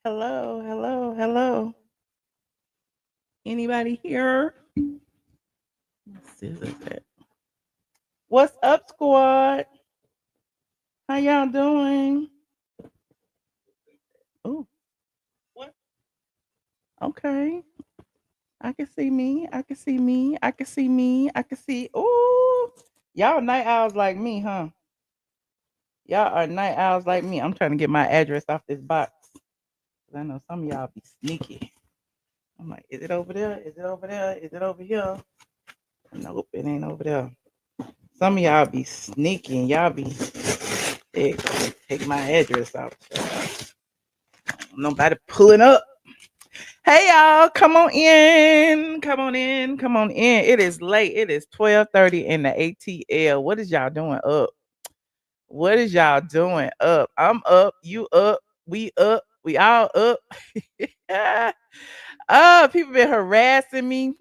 Hello, hello, hello. Anybody here? Let's see what's that. What's up, squad? How y'all doing? Oh, okay. I can see me. I can see me. I can see me. I can see. Ooh, y'all night owls like me, huh? Y'all are night owls like me. I'm trying to get my address off this box. 'Cause I know some of y'all be sneaky. I'm like, is it over there? Is it over there? Is it over here? Nope, it ain't over there. Some of y'all be sneaking. Y'all be take my address out. Nobody pulling up. Hey y'all, come on in. Come on in. Come on in. It is late. It is 12:30 in the ATL. What is y'all doing up? What is y'all doing up? I'm up. You up. We up. We all up. People been harassing me.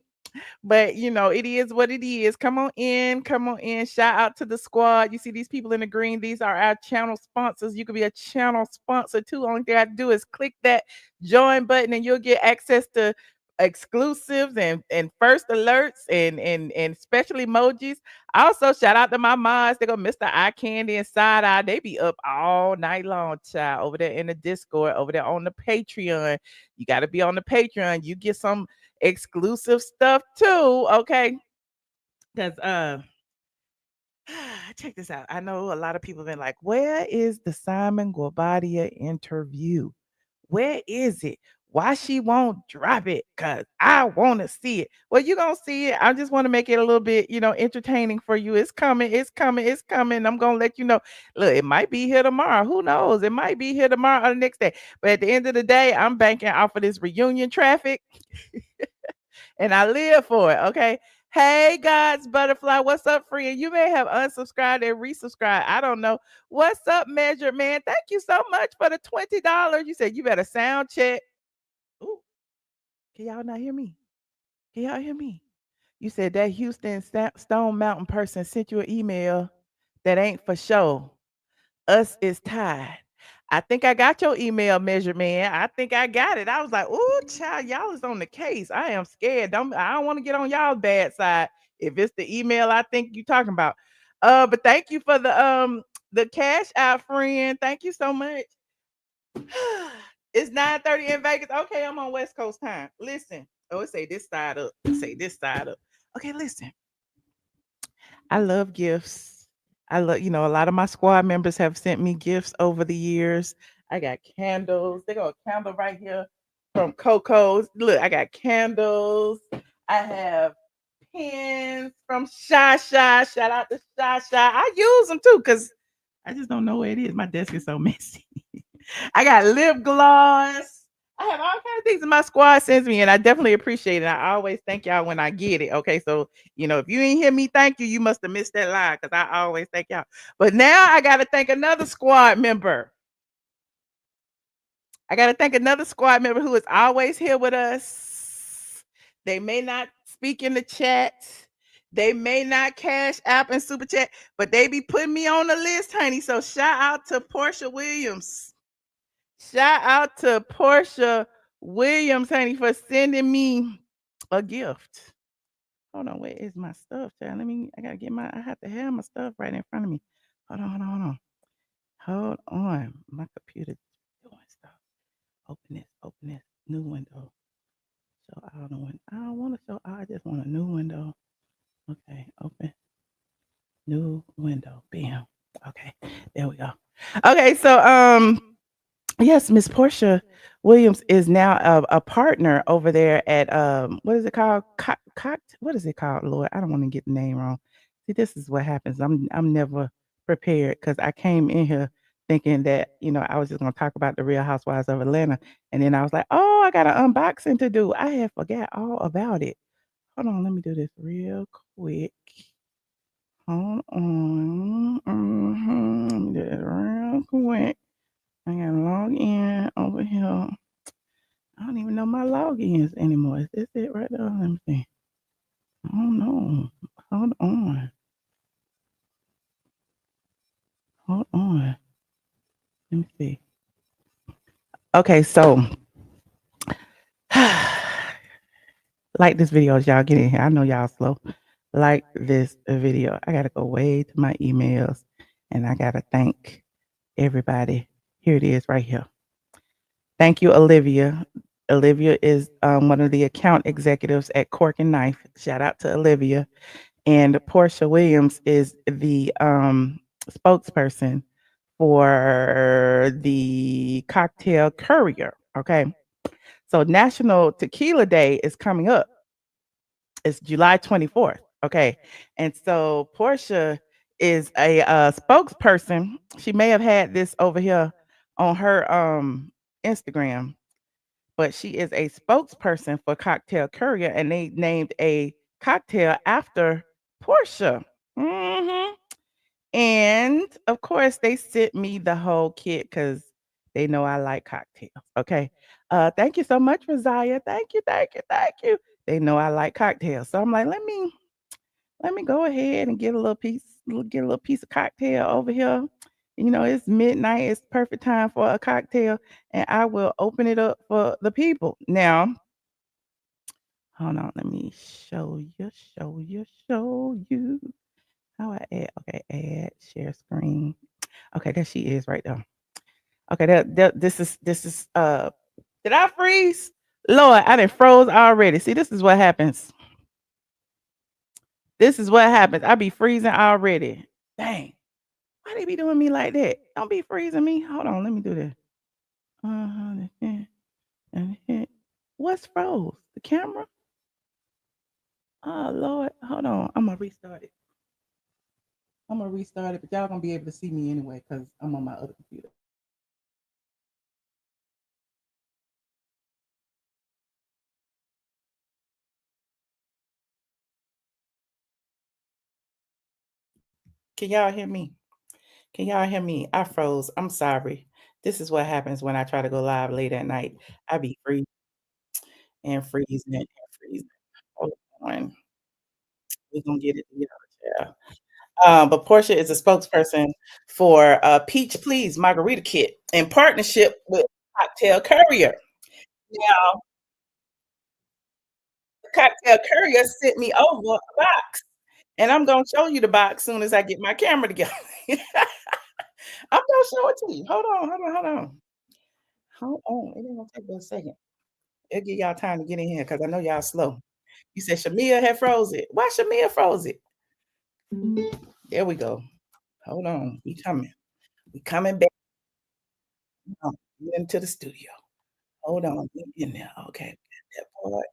But it is what it is. Come on in. Come on in. Shout out to the squad. You see these people in the green. These are our channel sponsors. You can be a channel sponsor too. Only thing I have to do is click that join button and you'll get access to exclusives and first alerts and special emojis. Also, shout out to my mods. They go Mr. Eye Candy and Side Eye. They be up all night long, child, over there in the Discord, over there on the Patreon. You got to be on the Patreon. You get some exclusive stuff too, okay? Because check this out. I know a lot of people have been like, where is the Simon Guobadia interview? Where is it? Why she won't drop it? Cause I want to see it. Well, you gonna see it. I just want to make it a little bit, entertaining for you. It's coming. It's coming. It's coming. I'm gonna let you know. Look, it might be here tomorrow. Who knows? It might be here tomorrow or the next day. But at the end of the day, I'm banking off of this reunion traffic, and I live for it. Okay. Hey, God's butterfly. What's up, friend? You may have unsubscribed and resubscribed. I don't know. What's up, measured man? Thank you so much for the $20. You said you better sound check. Ooh, can y'all not hear me? Can y'all hear me? You said that Houston Stone Mountain person sent you an email that ain't for show. Us is tied. I think I got your email, measured man. I think I got it. I was like, "Ooh, child, y'all is on the case. I am scared. I don't want to get on y'all's bad side if it's the email I think you talking about." But thank you for the cash out, friend. Thank you so much. It's 9:30 in Vegas. Okay, I'm on West Coast time. Listen. Oh, it say this side up. It say this side up. Okay, listen. I love gifts. I love, a lot of my squad members have sent me gifts over the years. I got candles. They got a candle right here from Coco's. Look, I got candles. I have pins from Shy Shy. Shout out to Shy Shy. I use them too because I just don't know where it is. My desk is so messy. I got lip gloss. I have all kinds of things that my squad sends me, and I definitely appreciate it. I always thank y'all when I get it. Okay, so if you ain't hear me thank you, you must have missed that line because I always thank y'all. But now I gotta thank another squad member. I gotta thank another squad member who is always here with us. They may not speak in the chat. They may not cash app and super chat, but they be putting me on the list, honey. So shout out to Porsha Williams. Shout out to Porsha Williams, honey, for sending me a gift. Hold on, where is my stuff, child? I gotta get I have to have my stuff right in front of me. Hold on, hold on, hold on. Hold on. My computer doing stuff. Open this, new window. Show all the window. I don't want to show I just want a new window. Okay, open. New window. Bam. Okay, there we go. Okay, so yes, Miss Porsha Williams is now a partner over there at what is it called? What is it called? Lord, I don't want to get the name wrong. See, this is what happens. I'm never prepared because I came in here thinking that I was just gonna talk about the Real Housewives of Atlanta, and then I was like, oh, I got an unboxing to do. I had forgot all about it. Hold on, let me do this real quick. Hold on. Let me do this real quick. I gotta log in over here. I don't even know my logins anymore. Is this it right there? Let me see. I don't know. Hold on. Hold on. Let me see. Okay, so like this video as y'all get in here. I know y'all slow. Like this video. I gotta go way to my emails and I gotta thank everybody. Here it is right here. Thank you, Olivia. Olivia is one of the account executives at Cork and Knife. Shout out to Olivia. And Porsha Williams is the spokesperson for the Cocktail Courier. Okay. So National Tequila Day is coming up. It's July 24th. Okay. And so Porsha is a spokesperson. She may have had this over here on her Instagram, but she is a spokesperson for Cocktail Courier, and they named a cocktail after Porsha. Hmm. And of course, they sent me the whole kit because they know I like cocktails. Okay. Thank you so much, Rosiah. Thank you, thank you, thank you. They know I like cocktails. So I'm like, let me go ahead and get a little piece of cocktail over here. You know, it's midnight, it's perfect time for a cocktail, and I will open it up for the people. Now, hold on, let me show you. How I add, okay, add, share screen. Okay, there she is right there. Okay, this is did I freeze? Lord, I done froze already. See, this is what happens. This is what happens. I be freezing already. Dang. Why they be doing me like that? Don't be freezing me. Hold on, let me do this. What's froze? The camera? Oh Lord. Hold on. I'm gonna restart it. But y'all gonna be able to see me anyway, because I'm on my other computer. Can y'all hear me? Can y'all hear me? I froze. I'm sorry. This is what happens when I try to go live late at night. I be freezing and freezing and freezing. Hold on. We're gonna get it together. Yeah. But Portia is a spokesperson for Peach Please Margarita Kit in partnership with Cocktail Courier. Now, Cocktail Courier sent me over a box, and I'm gonna show you the box soon as I get my camera together. I'm gonna show it to you. Hold on. It ain't gonna take but a second. It'll give y'all time to get in here because I know y'all slow. You said Shamea had froze it. Why Shamea froze it? There we go. Hold on. We coming. We coming back. Get into the studio. Hold on. Get in there. Okay. Got that part.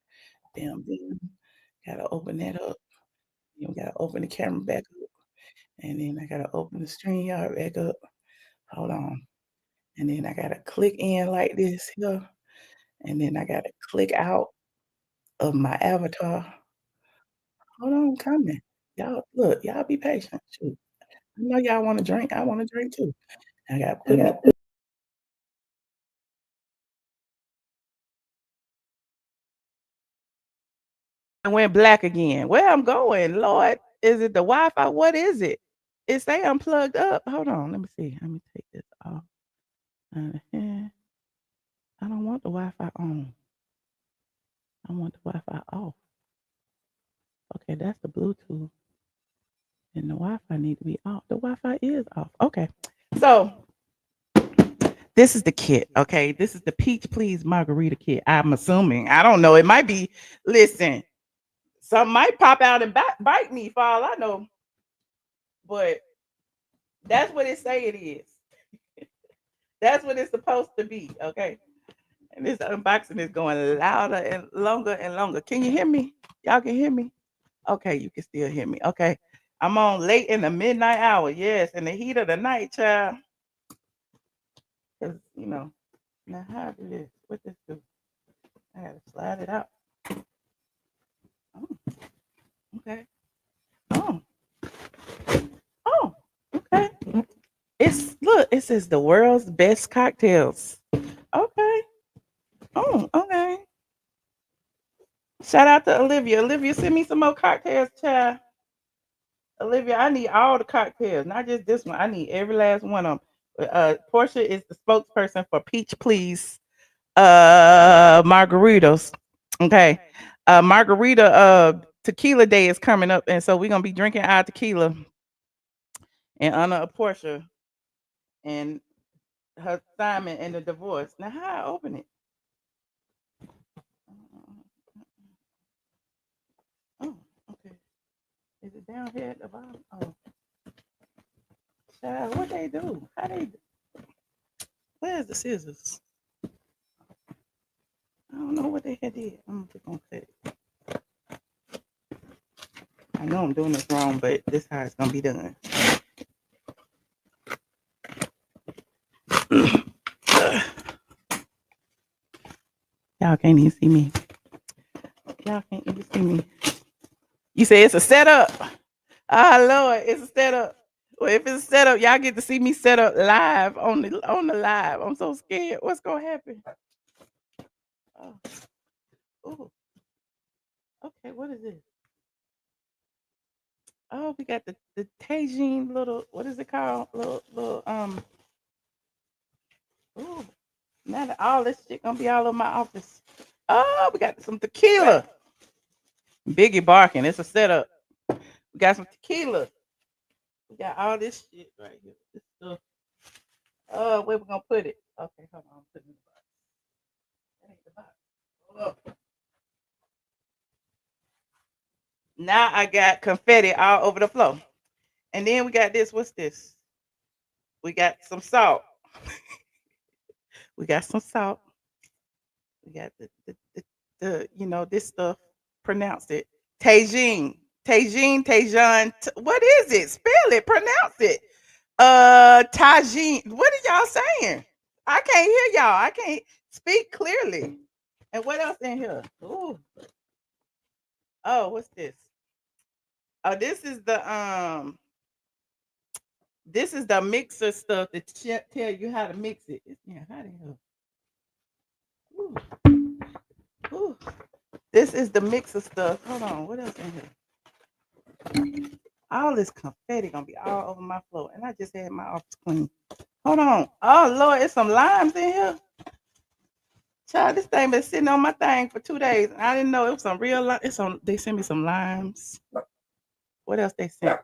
Bam. Gotta open that up. You gotta open the camera back up. And then I gotta open the StreamYard back up. Hold on. And then I gotta click in like this here. And then I gotta click out of my avatar. Hold on, I'm coming. Y'all, look, y'all be patient. Shoot. I know y'all wanna drink. I wanna drink too. I gotta put it and went black again. Where I'm going, Lord? Is it the Wi-Fi? What is it? It say I'm plugged up. Hold on, let me see. Let me take this off. I don't want the Wi-Fi on. I want the Wi-Fi off. Okay, that's the Bluetooth. And the Wi-Fi need to be off. The Wi-Fi is off. Okay. So this is the kit. Okay. This is the Peach Please Margarita kit. I'm assuming. I don't know. It might be, listen, some might pop out and bite me for all I know. But that's what it say it is. That's what it's supposed to be. Okay. And this unboxing is going louder and longer and longer. Can you hear me? Y'all can hear me? Okay, you can still hear me. Okay. I'm on late in the midnight hour. Yes, in the heat of the night, child. Because, now how do this? What this do? I gotta slide it out. Oh, okay. Oh. Oh, okay. It says the world's best cocktails. Okay. Oh, okay. Shout out to Olivia. Olivia, send me some more cocktails, child. Olivia, I need all the cocktails, not just this one. I need every last one of them. Portia is the spokesperson for Peach Please margaritas. Okay. Margarita tequila day is coming up, and so we're gonna be drinking our tequila in honor of Porsha and her Simon and the divorce. Now how I open it? Oh, okay. Is it down here at the bottom? Oh, child, what they do? How they? Where's the scissors? I don't know what they had did. I'm just gonna cut it. I know I'm doing this wrong, but this is how it's gonna be done. Y'all can't even see me. Y'all can't even see me. You say it's a setup. Ah, Lord, it's a setup. Well, if it's a setup, y'all get to see me set up live on the live. I'm so scared. What's gonna happen? Oh, ooh. Okay, what is this? Oh, we got the Tajin little, what is it called? Little ooh, now that all this shit gonna be all over my office. Oh, we got some tequila. Biggie barking. It's a setup. We got some tequila. We got all this shit right here. This stuff. Oh, where we gonna put it? Okay, hold on. Put it in the box. That ain't the box. Hold up. Now I got confetti all over the floor. And then we got this. What's this? We got some salt. We got some salt. We got the this stuff. Pronounce it. Tajin. Tajin. What is it? Spell it. Pronounce it. Tajin. What are y'all saying? I can't hear y'all. I can't speak clearly. And what else in here? Ooh. Oh, what's this? Oh, this is the mixer stuff that tell you how to mix it. Yeah, how the hell? Ooh. Ooh. This is the mixer stuff. Hold on, what else in here? All this confetti gonna be all over my floor, and I just had my office clean. Hold on. Oh Lord, it's some limes in here. Child, this thing been sitting on my thing for 2 days. I didn't know it was some real lime. They sent me some limes. What else they sent?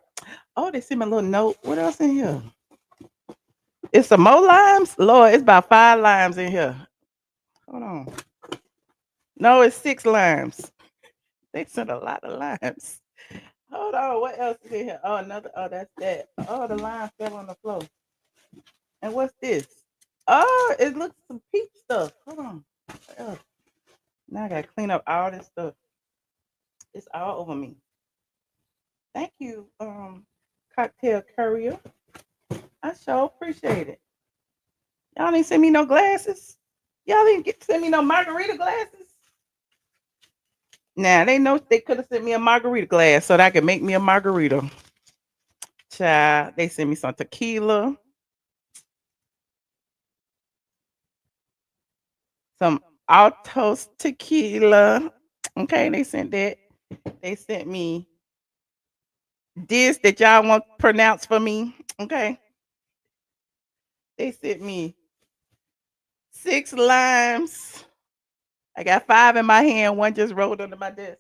Oh, they sent me a little note. What else in here? It's some more limes? Lord, it's about 5 limes in here. Hold on. No, it's 6 limes. They sent a lot of limes. Hold on, what else is in here? Oh, another. Oh, that's that. Oh, the lime fell on the floor. And what's this? Oh, it looks some peach stuff. Hold on. What else? Now I gotta clean up all this stuff. It's all over me. Thank you, cocktail courier. I sure appreciate it. Y'all didn't send me no glasses. Y'all didn't send me no margarita glasses. Now they know they could have sent me a margarita glass so that I could make me a margarita. Child, they sent me some tequila, some Altos tequila. Okay, they sent that. They sent me this that y'all want pronounced for me. Okay. They sent me 6 limes. I got 5 in my hand. One just rolled under my desk.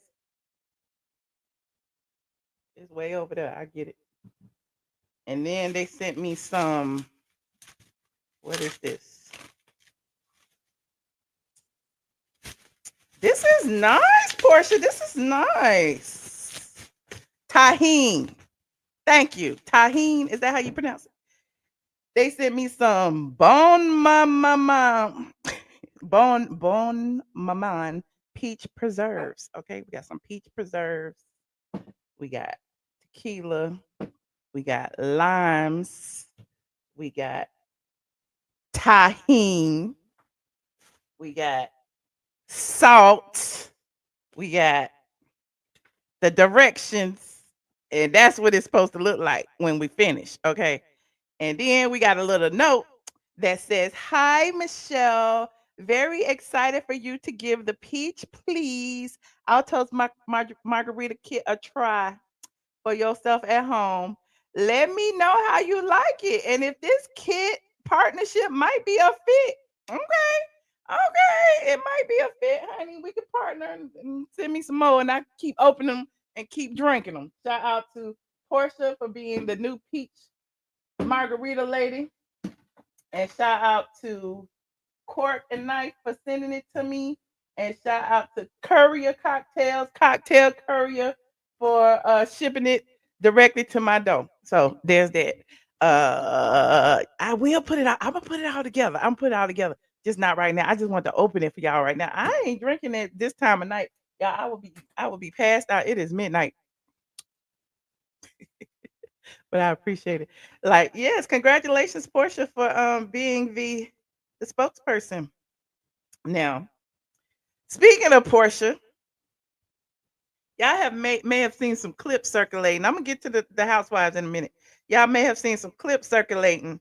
It's way over there. I get it. And then they sent me some. What is this? This is nice, Porsha. This is nice. Tahine. Thank you. Tahine. Is that how you pronounce it? They sent me some bon maman peach preserves. Okay, we got some peach preserves. We got tequila. We got limes. We got tahine. We got salt. We got the directions. And that's what it's supposed to look like when we finish. Okay. And then we got a little note that says, "Hi, Michelle. Very excited for you to give the peach, please. Alto's margarita kit a try for yourself at home. Let me know how you like it and if this kit partnership might be a fit." Okay. Okay, it might be a fit, honey. We could partner and send me some more, and I keep opening them and keep drinking them. Shout out to Porsha for being the new peach margarita lady, and shout out to Cork and Knife for sending it to me, and shout out to Courier Cocktails, Cocktail Courier for shipping it directly to my door. So there's that. I will put it out. I'm gonna put it all together. I'm gonna put it all together. Just not right now. I just want to open it for y'all right now. I ain't drinking it this time of night. Y'all, I will be passed out. It is midnight, but I appreciate it. Like, yes, congratulations, Portia, for being the spokesperson. Now, speaking of Portia, y'all may have seen some clips circulating. I'm gonna get to the housewives in a minute. Y'all may have seen some clips circulating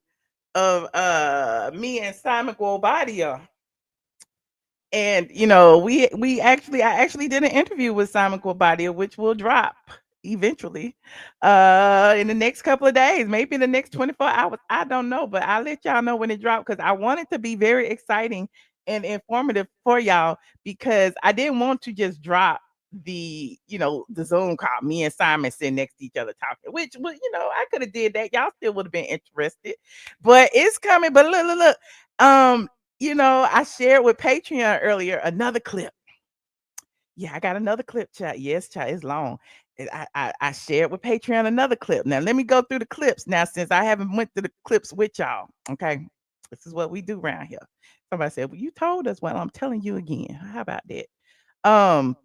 of me and Simon Guobadia. And I actually did an interview with Simon Guobadia, which will drop eventually in the next couple of days, maybe in the next 24 hours. I don't know, but I'll let y'all know when it drops because I want it to be very exciting and informative for y'all because I didn't want to just drop the Zoom call, me and Simon sitting next to each other talking, which was, I could have did that. Y'all still would have been interested, but it's coming. But look. I shared with Patreon earlier another clip. Yeah, I got another clip, chat. Yes, chat, it's long. And I shared with Patreon another clip. Now let me go through the clips now since I haven't went through the clips with y'all. Okay, this is what we do around here. Somebody said, "Well, you told us." Well, I'm telling you again. How about that? Um,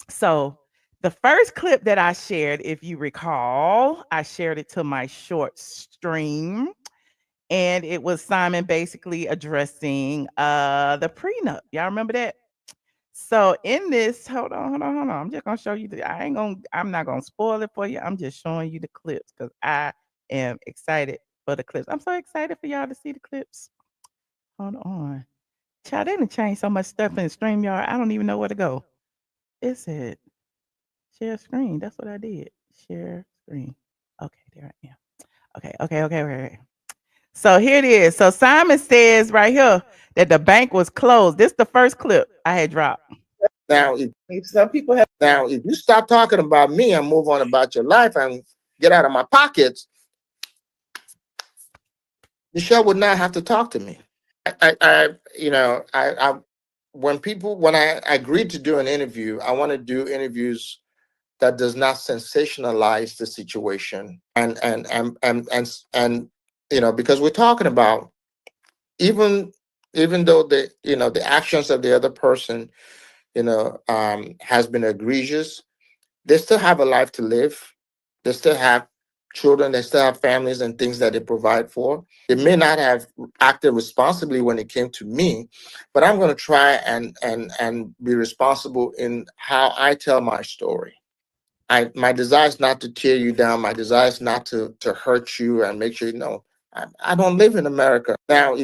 so the first clip that I shared, if you recall, I shared it to my short stream and it was Simon basically addressing the prenup. Y'all remember that? So in this, hold on. I'm just gonna show you I'm not gonna spoil it for you. I'm just showing you the clips because I am excited for the clips. I'm so excited for y'all to see the clips. Hold on. Child, they done changed so much stuff in StreamYard. I don't even know where to go. It said share screen. That's what I did. Share screen. Okay, there I am. Okay. So here it is. So Simon says right here that the bank was closed. This is the first clip I had dropped. Now, if some people have now, if you stop talking about me and move on about your life and get out of my pockets, Michelle would not have to talk to me. I when I agreed to do an interview, I want to do interviews that does not sensationalize the situation and because we're talking about even even though the actions of the other person has been egregious, they still have a life to live. They still have children. They still have families and things that they provide for. They may not have acted responsibly when it came to me, but I'm going to try and be responsible in how I tell my story. My desire is not to tear you down. My desire is not to hurt you and make sure you know I don't live in America now.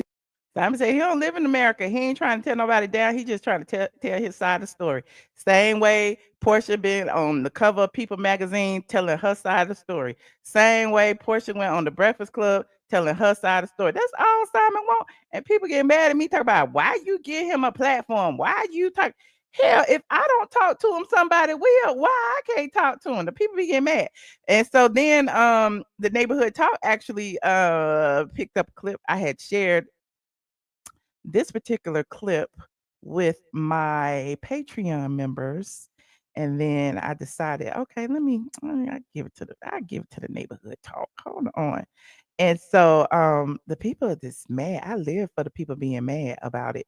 Simon said he don't live in America. He ain't trying to tear nobody down. He just trying to tell his side of the story. Same way Portia been on the cover of People magazine telling her side of the story. Same way Portia went on the Breakfast Club telling her side of the story. That's all Simon want. And people get mad at me talk about why you give him a platform. Why you talk? Hell, if I don't talk to him, somebody will. Why I can't talk to him? The people be getting mad. And so then the neighborhood talk actually picked up a clip I had shared this particular clip with my Patreon members. And then I decided, okay, I give it to the neighborhood talk. Hold on. And so the people are just mad. I live for the people being mad about it.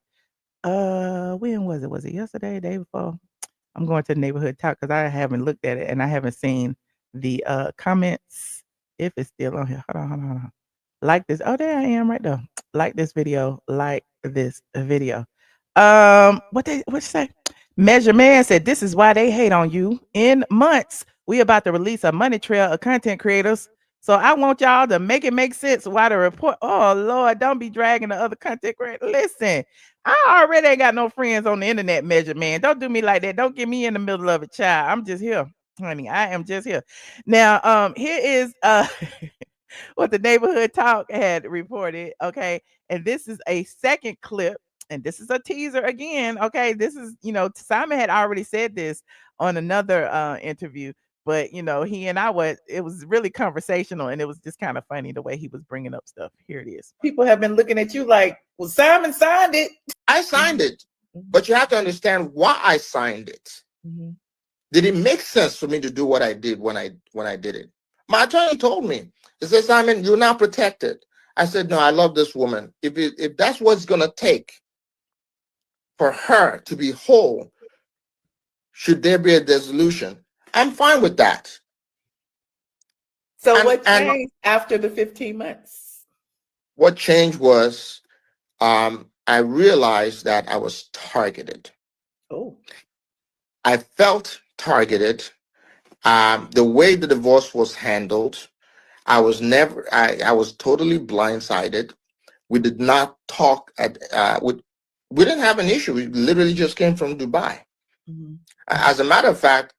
When was it? Was it yesterday, day before? I'm going to the neighborhood talk because I haven't looked at it and I haven't seen the comments. If it's still on here. Hold on. Like this. Oh, there I am right there. Like this video. Like this video. What say? Measure Man said this is why they hate on you. In months, we about to release a money trail of content creators. So I want y'all to make it make sense why the report. Oh Lord, don't be dragging the other content creators. Listen, I already ain't got no friends on the internet, Measure Man. Don't do me like that. Don't get me in the middle of it, child. I'm just here, honey. I am just here. Now, here is what the neighborhood talk had reported. Okay, and this is a second clip and this is a teaser again. Okay, this is, Simon had already said this on another interview, but he and I were, it was really conversational, and it was just kind of funny the way he was bringing up stuff. Here it is. People have been looking at you like, well, Simon signed it. I signed it, but you have to understand why I signed it. Did it make sense for me to do what I did when I did it? My attorney told me, he said, Simon, you're now protected. I said, no, I love this woman. If that's what it's going to take for her to be whole, should there be a dissolution, I'm fine with that. So what changed after the 15 months? What changed was I realized that I was targeted. Oh. I felt targeted. The way the divorce was handled, I was totally blindsided. We did not talk we didn't have an issue. We literally just came from Dubai. As a matter of fact,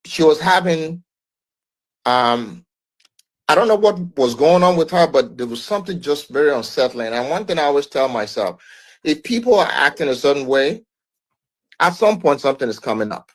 she was having, I don't know what was going on with her, but there was something just very unsettling. And one thing I always tell myself, if people are acting a certain way, at some point something is coming up.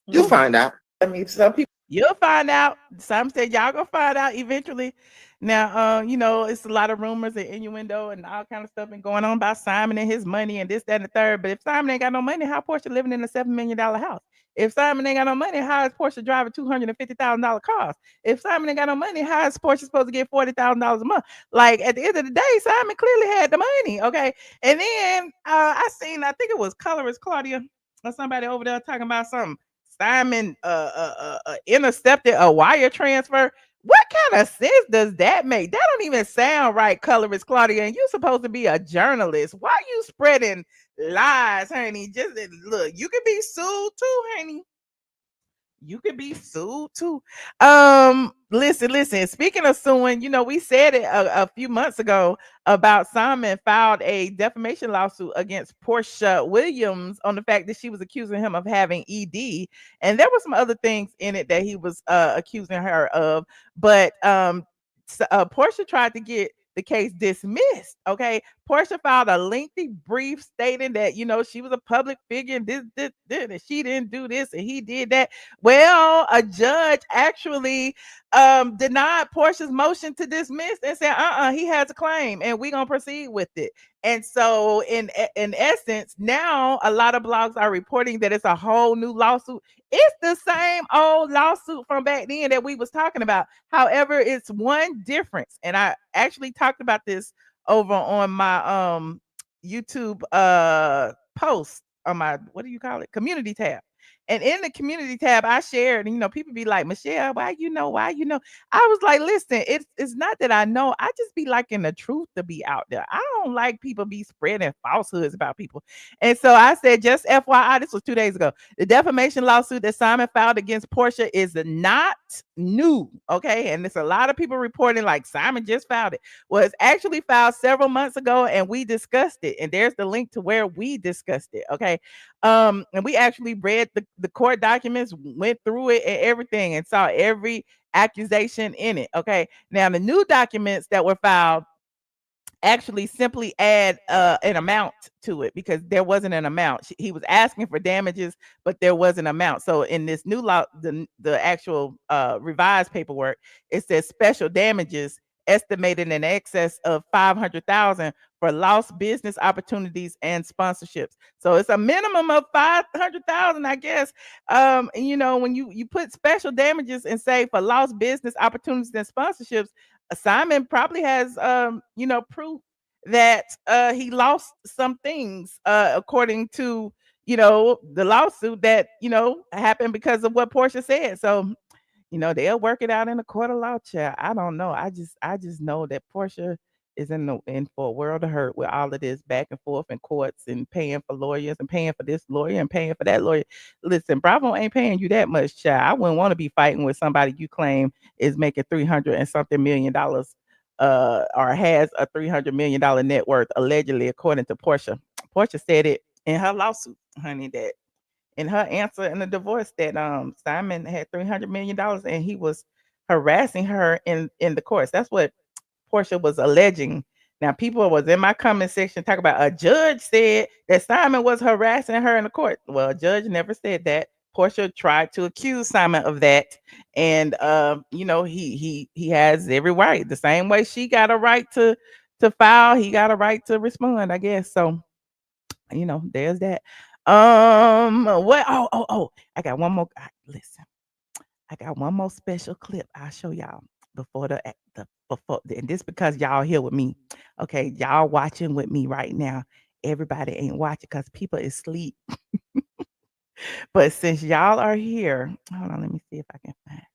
You'll find out. I mean, some people, you'll find out. Some say y'all gonna find out eventually. Now, it's a lot of rumors and innuendo and all kind of stuff been going on about Simon and his money and this, that, and the third. But if Simon ain't got no money, how Porsha living in a $7 million house? If Simon ain't got no money, how is Porsha driving $250,000 cars? If Simon ain't got no money, how is Porsha supposed to get $40,000 a month? Like, at the end of the day, Simon clearly had the money, okay? And then I think it was Colorist Claudia or somebody over there talking about something. Simon intercepted a wire transfer. What kind of sense does that make? That don't even sound right, Colorist Claudia. And you're supposed to be a journalist. Why are you spreading lies, honey? Just look, you could be sued too, honey. You could be sued too. Listen. Speaking of suing, we said it a few months ago about Simon filed a defamation lawsuit against Porsha Williams on the fact that she was accusing him of having ED, and there were some other things in it that he was accusing her of. But Porsha tried to get the case dismissed. Okay, Porsha filed a lengthy brief stating that she was a public figure and this, and she didn't do this and he did that. Well, a judge actually denied Porsha's motion to dismiss and said, he has a claim and we're gonna proceed with it. And so in essence, now a lot of blogs are reporting that it's a whole new lawsuit. It's the same old lawsuit from back then that we was talking about. However, it's one difference. And I actually talked about this over on my YouTube post on my, what do you call it? Community tab. And in the community tab, I shared, and people be like, Michelle, why you know? I was like, listen, it's not that I know. I just be liking the truth to be out there. I don't like people be spreading falsehoods about people. And so I said, just FYI, this was 2 days ago. The defamation lawsuit that Simon filed against Porsha is not new. Okay. And there's a lot of people reporting like Simon just filed it. Well, it's actually filed several months ago and we discussed it. And there's the link to where we discussed it. Okay. And we actually read the court documents, went through it and everything, and saw every accusation in it. Okay. Now the new documents that were filed actually simply add an amount to it because there wasn't an amount. He was asking for damages, but there was an amount. So in this new law, the actual revised paperwork, it says special damages estimated in excess of 500,000 for lost business opportunities and sponsorships. So it's a minimum of 500,000, I guess. And when you put special damages and say for lost business opportunities and sponsorships, Simon probably has proof that he lost some things according to the lawsuit that happened because of what Porsha said. So they'll work it out in the court of law, chair. I don't know. I just know that Porsha is in for a world of hurt with all of this back and forth in courts and paying for lawyers and paying for this lawyer and paying for that lawyer. Listen, Bravo ain't paying you that much, child. I wouldn't want to be fighting with somebody you claim is making 300 and something million dollars or has a $300 million net worth, allegedly, according to Porsha. Porsha said it in her lawsuit, honey, that in her answer in the divorce that Simon had $300 million and he was harassing her in the courts. That's what Porsha was alleging Now, people was in my comment section talking about a judge said that Simon was harassing her in the court. Well, a judge never said that. Porsha tried to accuse Simon of that, and he has every right. The same way she got a right to file, he got a right to respond, I guess. So, there's that. What? Oh! I got one more. Listen, I got one more special clip. I'll show y'all before and this because y'all here with me. Okay, y'all watching with me right now. Everybody ain't watching because people is asleep. But since y'all are here, hold on, let me see if I can find it.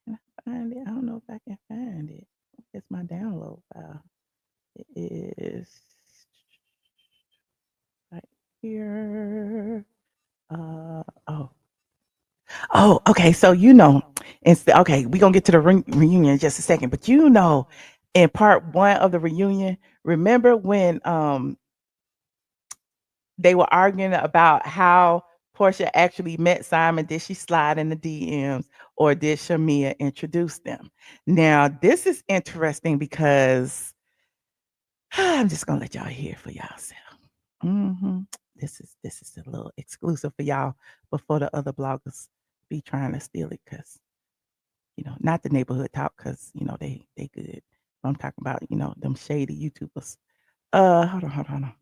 Can I find it? I don't know if I can find it. It's my download file. It is right here. Oh. Oh, okay. So okay, we're gonna get to the reunion in just a second. But in part one of the reunion, remember when they were arguing about how Porsha actually met Simon? Did she slide in the DMs or did Shamea introduce them? Now, this is interesting because I'm just gonna let y'all hear for yourself. This is a little exclusive for y'all before the other bloggers be trying to steal it, because not the neighborhood talk, because they good. I'm talking about them shady YouTubers. Hold on, hold on, hold on,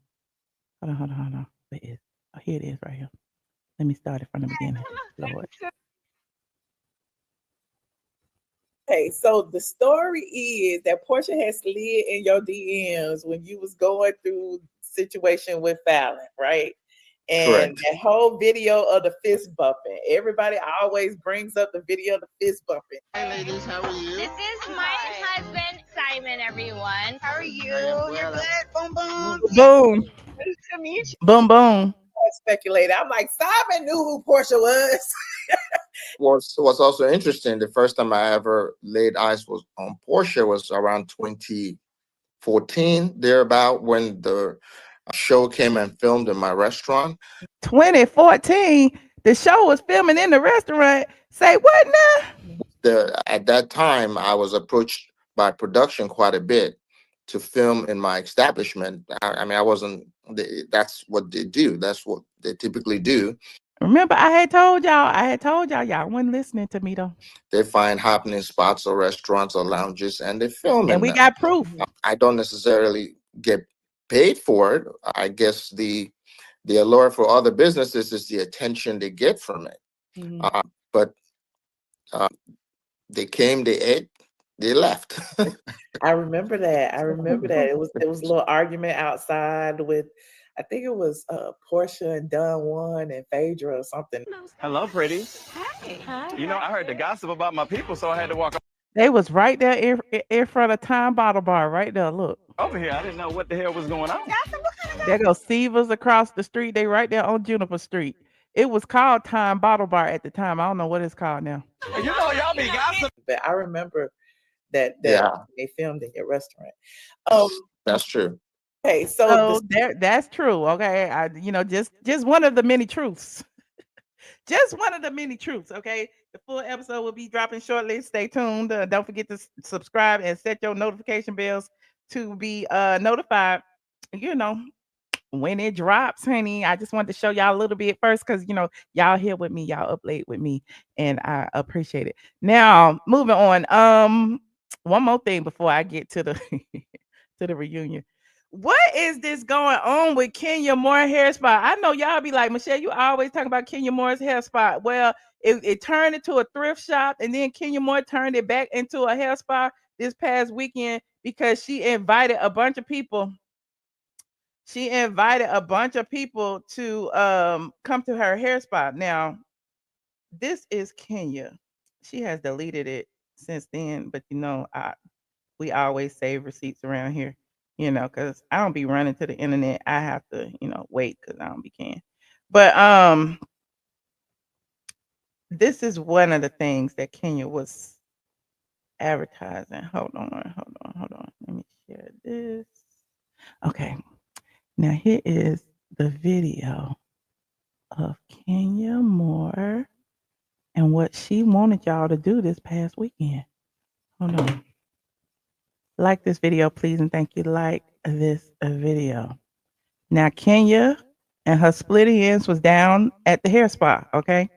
hold on, hold on, hold on. Where is? Oh, here it is, right here. Let me start it from the beginning. Lord. Okay, so the story is that Porsha had slid in your DMs when you was going through situation with Fallon, right? And that whole video of the fist bumping. Everybody always brings up the video of the fist bumping. Hi ladies, how are you? This is my husband, Simon, everyone. How are you? You're good. Boom, boom. Boom. Nice to meet you. Boom, boom. I speculated. I'm like, Simon knew who Porsha was. What's also interesting, the first time I ever laid eyes was on Porsha was around 2014, thereabout, when the show came and filmed in my restaurant. 2014, the show was filming in the restaurant. Say what now? At that time, I was approached by production quite a bit to film in my establishment. I mean, I wasn't. That's what they do. That's what they typically do. Remember, I had told y'all, y'all wasn't listening to me though. They find happening spots or restaurants or lounges and they film And in we them. got proof. I don't necessarily get paid for it. I guess the allure for other businesses is the attention they get from it. But they came, they ate, they left. I remember that. It was a little argument outside with, I think it was Porsha and Don Juan and Phaedra or something. Hello, pretty. Hey. Hi. I heard the gossip about my people, so I had to walk They was right there in front of Time Bottle Bar, right there. Look. over here. I didn't know what the hell was going on. There go Seva's across the street. They right there on Juniper Street. It was called Time Bottle Bar at the time. I don't know what it's called now. Y'all be gossiping. But I remember that they filmed in your restaurant. That's true. Okay, so that's true. Okay, just one of the many truths. Just one of the many truths. Okay, the full episode will be dropping shortly. Stay tuned. Don't forget to subscribe and set your notification bells to be notified. When it drops, honey. I just wanted to show y'all a little bit first because y'all here with me, y'all up late with me, and I appreciate it. Now, moving on. One more thing before I get to the to the reunion. What is this going on with Kenya Moore hair spot? I know y'all be like, Michelle, you always talk about Kenya Moore's hair spot. Well, it turned into a thrift shop, and then Kenya Moore turned it back into a hair spot this past weekend because she invited a bunch of people. She invited a bunch of people to come to her hair spot. Now, this is Kenya. She has deleted it since then, but we always save receipts around here, because I don't be running to the internet. I have to, wait because I don't be can. But this is one of the things that Kenya was advertising. Hold on. Let me share this. Okay. Now here is the video of Kenya Moore and what she wanted y'all to do this past weekend. Hold on. Like this video, please, and thank you. Like this video. Now, Kenya and her split ends was down at the hair spa. Okay,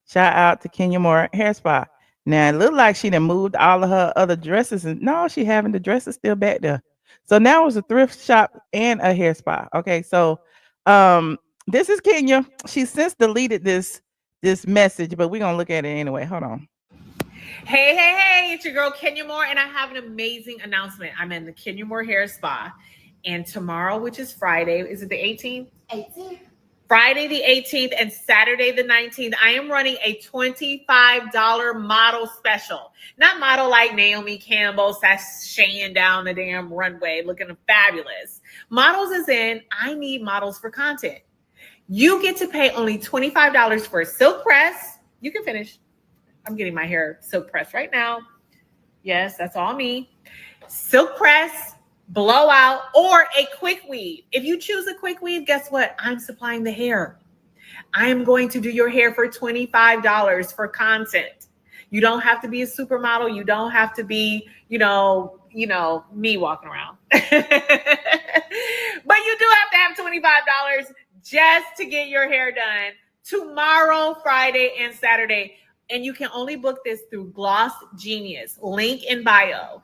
shout out to Kenya Moore Hair Spa. Now it looked like she done moved all of her other dresses, and no, she having the dresses still back there. So now it's a thrift shop and a hair spa. Okay, so this is Kenya. She's since deleted this message, but we're gonna look at it anyway. Hold on. Hey, it's your girl Kenya Moore, and I have an amazing announcement. I'm in the Kenya Moore Hair Spa, and tomorrow, which is Friday, is it the 18th? 18th. Friday the 18th and Saturday the 19th, I am running a $25 model special. Not model like Naomi Campbell sashaying down the damn runway looking fabulous. Models is in, I need models for content. You get to pay only $25 for a silk press. You can finish. I'm getting my hair silk pressed right now. Yes, that's all me. Silk press, blowout, or a quick weave. If you choose a quick weave, guess what? I'm supplying the hair. I am going to do your hair for $25 for content. You don't have to be a supermodel. You don't have to be, me walking around. But you do have to have $25 just to get your hair done tomorrow, Friday, and Saturday. And you can only book this through Gloss Genius, link in bio.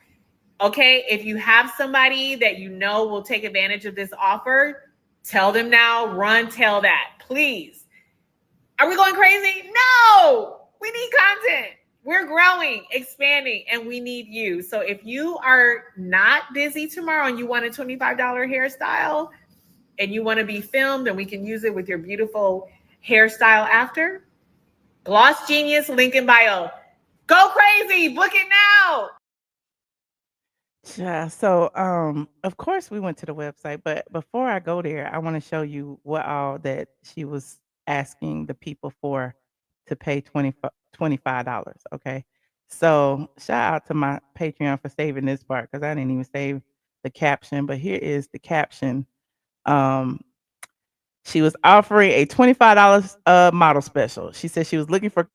Okay, if you have somebody that you know will take advantage of this offer, tell them now, tell that, please. Are we going crazy? No, we need content. We're growing, expanding, and we need you. So if you are not busy tomorrow and you want a $25 hairstyle and you want to be filmed and we can use it with your beautiful hairstyle after, Gloss Genius, link in bio. Go crazy, book it now. Yeah, so of course we went to the website, but before I go there, I want to show you what all that she was asking the people for to pay $25. Okay. So shout out to my Patreon for saving this part because I didn't even save the caption, but here is the caption. Um she was offering a $25 model special. She said she was looking for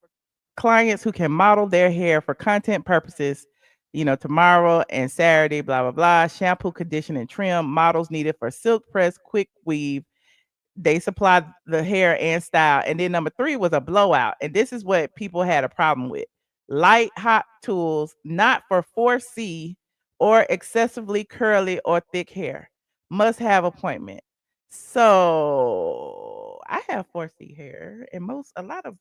clients who can model their hair for content purposes, tomorrow and Saturday, blah, blah, blah. Shampoo, condition, and trim. Models needed for silk press, quick weave. They supply the hair and style. And then number 3 was a blowout. And this is what people had a problem with. Light, hot tools, not for 4C or excessively curly or thick hair. Must have appointment. So I have 4C hair, and a lot of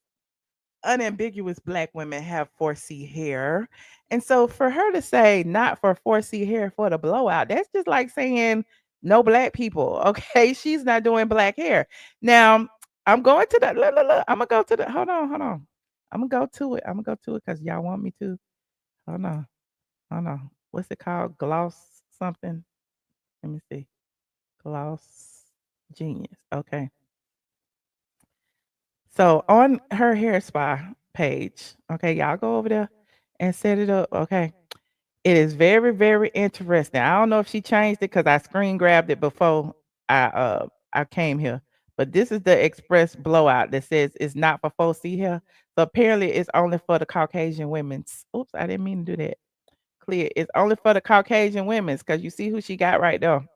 unambiguous Black women have 4C hair. And so for her to say not for 4C hair for the blowout, that's just like saying no Black people. Okay. She's not doing Black hair. Now I'm going to the look. I'm gonna go to the hold on. I'm gonna go to it because y'all want me to. Hold on. What's it called? Gloss something. Let me see. Gloss Genius. Okay. So on her hair spa page, okay, y'all go over there and set it up. Okay. It is very, very interesting. I don't know if she changed it because I screen grabbed it before I came here. But this is the express blowout that says it's not for 4C hair. So apparently it's only for the Caucasian women's. Oops, I didn't mean to do that. Clear. It's only for the Caucasian women's because you see who she got right there.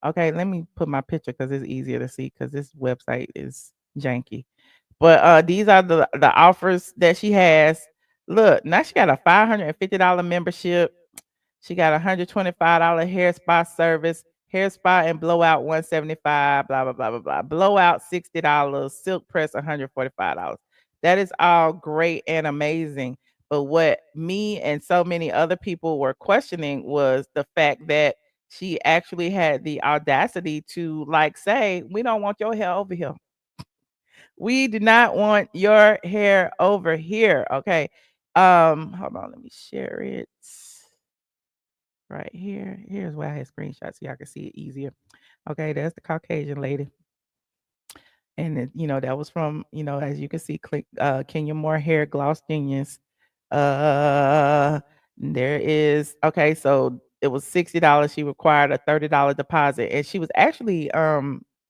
Okay, let me put my picture because it's easier to see because this website is janky. But these are the offers that she has. Look, now she got a $550 membership. She got a $125 hair spa service, hair spa and blowout $175, blah, blah, blah, blah, blah. Blowout $60, silk press $145. That is all great and amazing. But what me and so many other people were questioning was the fact that she actually had the audacity to say, we don't want your hair over here. We do not want your hair over here. Okay. Hold on, let me share it right here. Here's where I had screenshots so y'all can see it easier. Okay, that's the Caucasian lady. And that was from, as you can see, click Kenya Moore Hair Gloss Genius. There is okay, so it was $60. She required a $30 deposit. And she was actually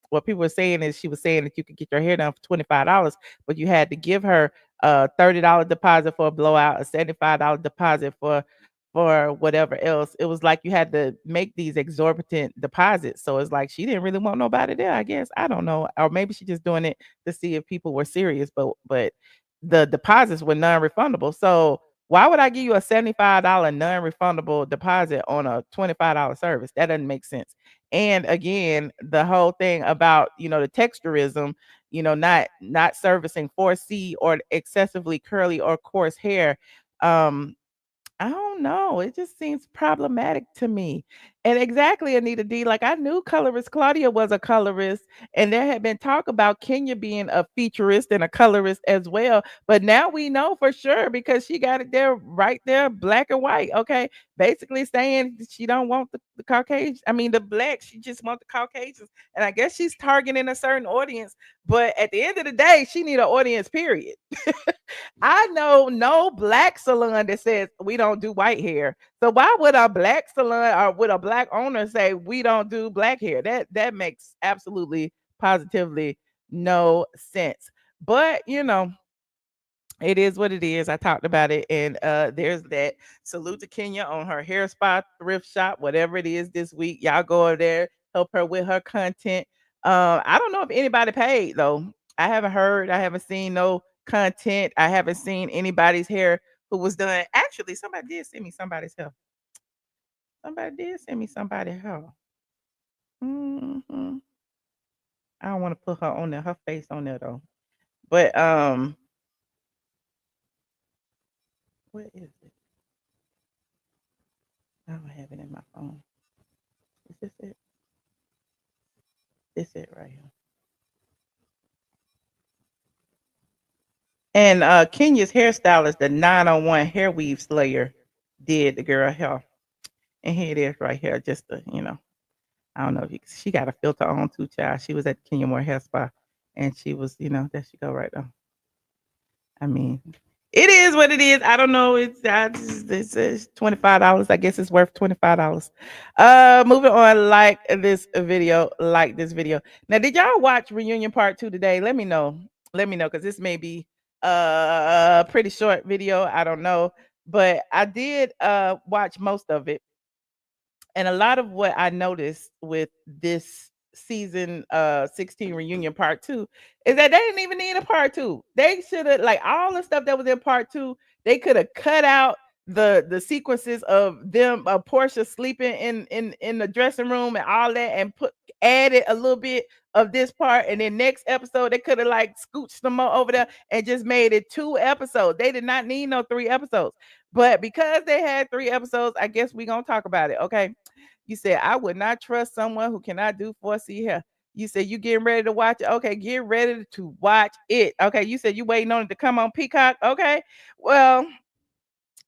what people were saying is she was saying that you could get your hair done for $25, but you had to give her a $30 deposit for a blowout, a $75 deposit for for whatever else. It was like you had to make these exorbitant deposits. So it's like she didn't really want nobody there, I guess. I don't know. Or maybe she just doing it to see if people were serious, but the deposits were non-refundable. So why would I give you a $75 non-refundable deposit on a $25 service? That doesn't make sense. And again, the whole thing about, the texturism, not servicing 4C or excessively curly or coarse hair. Um, I don't know. It just seems problematic to me. And exactly, Anita D. Like I knew colorist Claudia was a colorist, and there had been talk about Kenya being a featurist and a colorist as well. But now we know for sure because she got it there, right there, black and white. Okay, basically saying that she don't want the Caucasian. I mean, the black. She just want the Caucasians, and I guess she's targeting a certain audience. But at the end of the day, she need an audience. Period. I know no black salon that says we don't do white hair. So why would a black salon or would a black owner say we don't do black hair? That makes absolutely positively no sense. But it is what it is. I talked about it, and there's that. Salute to Kenya on her hair spa, thrift shop, whatever it is this week. Y'all go over there, help her with her content. I don't know if anybody paid though. I haven't heard. I haven't seen no content. I haven't seen anybody's hair who was done. Actually, somebody did send me somebody's hair. Somebody did send me somebody's hair. Mhm. I don't want to put her on there, her face on there though. But what is it? I don't have it in my phone. Is this it? This it right here. And Kenya's hairstylist, the 901 hair weave slayer, did the girl hair. And here it is right here. Just I don't know if she got a filter on too, child. She was at the Kenya Moore hair spa, and she was, there she go right there. I mean, it is what it is. I don't know. It's $25. I guess it's worth $25. Moving on. Like this video. Now, did y'all watch Reunion Part 2 today? Let me know. Because this may be a pretty short video. I don't know, but I did watch most of it. And a lot of what I noticed with this season 16 reunion part 2 is that they didn't even need a part 2. They should have, like, all the stuff that was in part 2, they could have cut out the sequences of them Porsha sleeping in the dressing room and all that, and added a little bit of this part, and then next episode they could have like scooched them over there and just made it 2 episodes. They did not need no 3 episodes. But because they had 3 episodes, I guess we're gonna talk about it. Okay. You said I would not trust someone who cannot do 4C hair. You said you getting ready to watch it. Okay, get ready to watch it. Okay, you said you waiting on it to come on Peacock. Okay, well,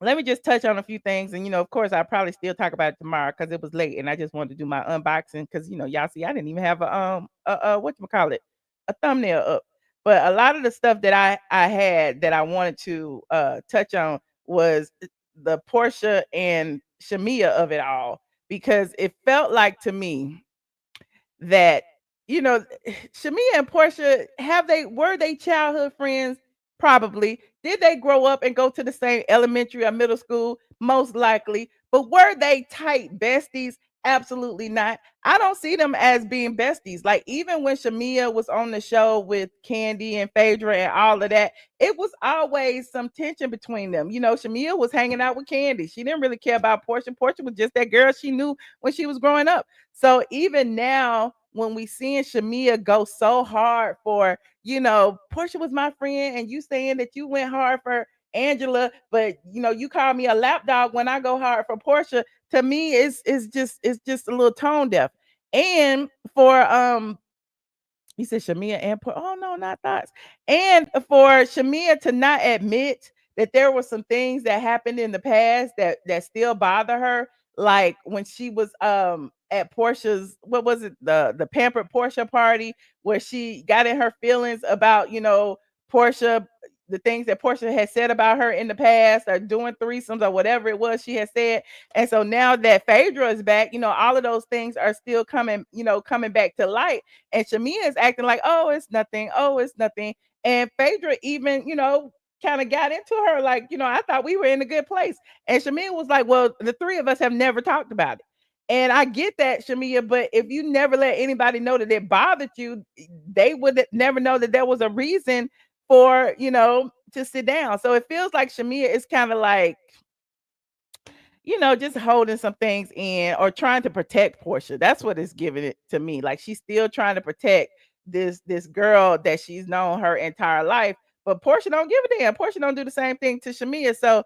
let me just touch on a few things. And, of course, I'll probably still talk about it tomorrow because it was late and I just wanted to do my unboxing because, y'all see, I didn't even have a whatchamacallit, a thumbnail up. But a lot of the stuff that I had that I wanted to touch on was the Porsha and Shamea of it all, because it felt like to me that, Shamea and Porsha, were they childhood friends? Probably. Did they grow up and go to the same elementary or middle school? Most likely. But were they tight besties? Absolutely not. I don't see them as being besties. Like, even when Shamea was on the show with Candy and Phaedra and all of that, it was always some tension between them. Shamea was hanging out with Candy. She didn't really care about Porsha. Porsha was just that girl she knew when she was growing up. So even now, when we seeing Shamea go so hard for, Porsha was my friend, and you saying that you went hard for Angela, but you call me a lapdog when I go hard for Porsha. To me, it's just a little tone deaf. And for you said Shamea and oh no, not thoughts. And for Shamea to not admit that there were some things that happened in the past that still bother her, like when she was at Porsha's, what was it, the pampered Porsha party, where she got in her feelings about Porsha, the things that Porsha had said about her in the past, or doing threesomes or whatever it was she had said. And so now that Phaedra is back, all of those things are still coming back to light. And Shamea is acting like, oh, it's nothing. Oh, it's nothing. And Phaedra even, kind of got into her, like, I thought we were in a good place. And Shamea was like, well, the three of us have never talked about it. And I get that, Shamea, but if you never let anybody know that it bothered you, they would never know that there was a reason for, to sit down. So it feels like Shamea is kind of like, just holding some things in or trying to protect Porsha. That's what it's giving it to me. Like she's still trying to protect this girl that she's known her entire life. But Porsha don't give a damn. Porsha don't do the same thing to Shamea. So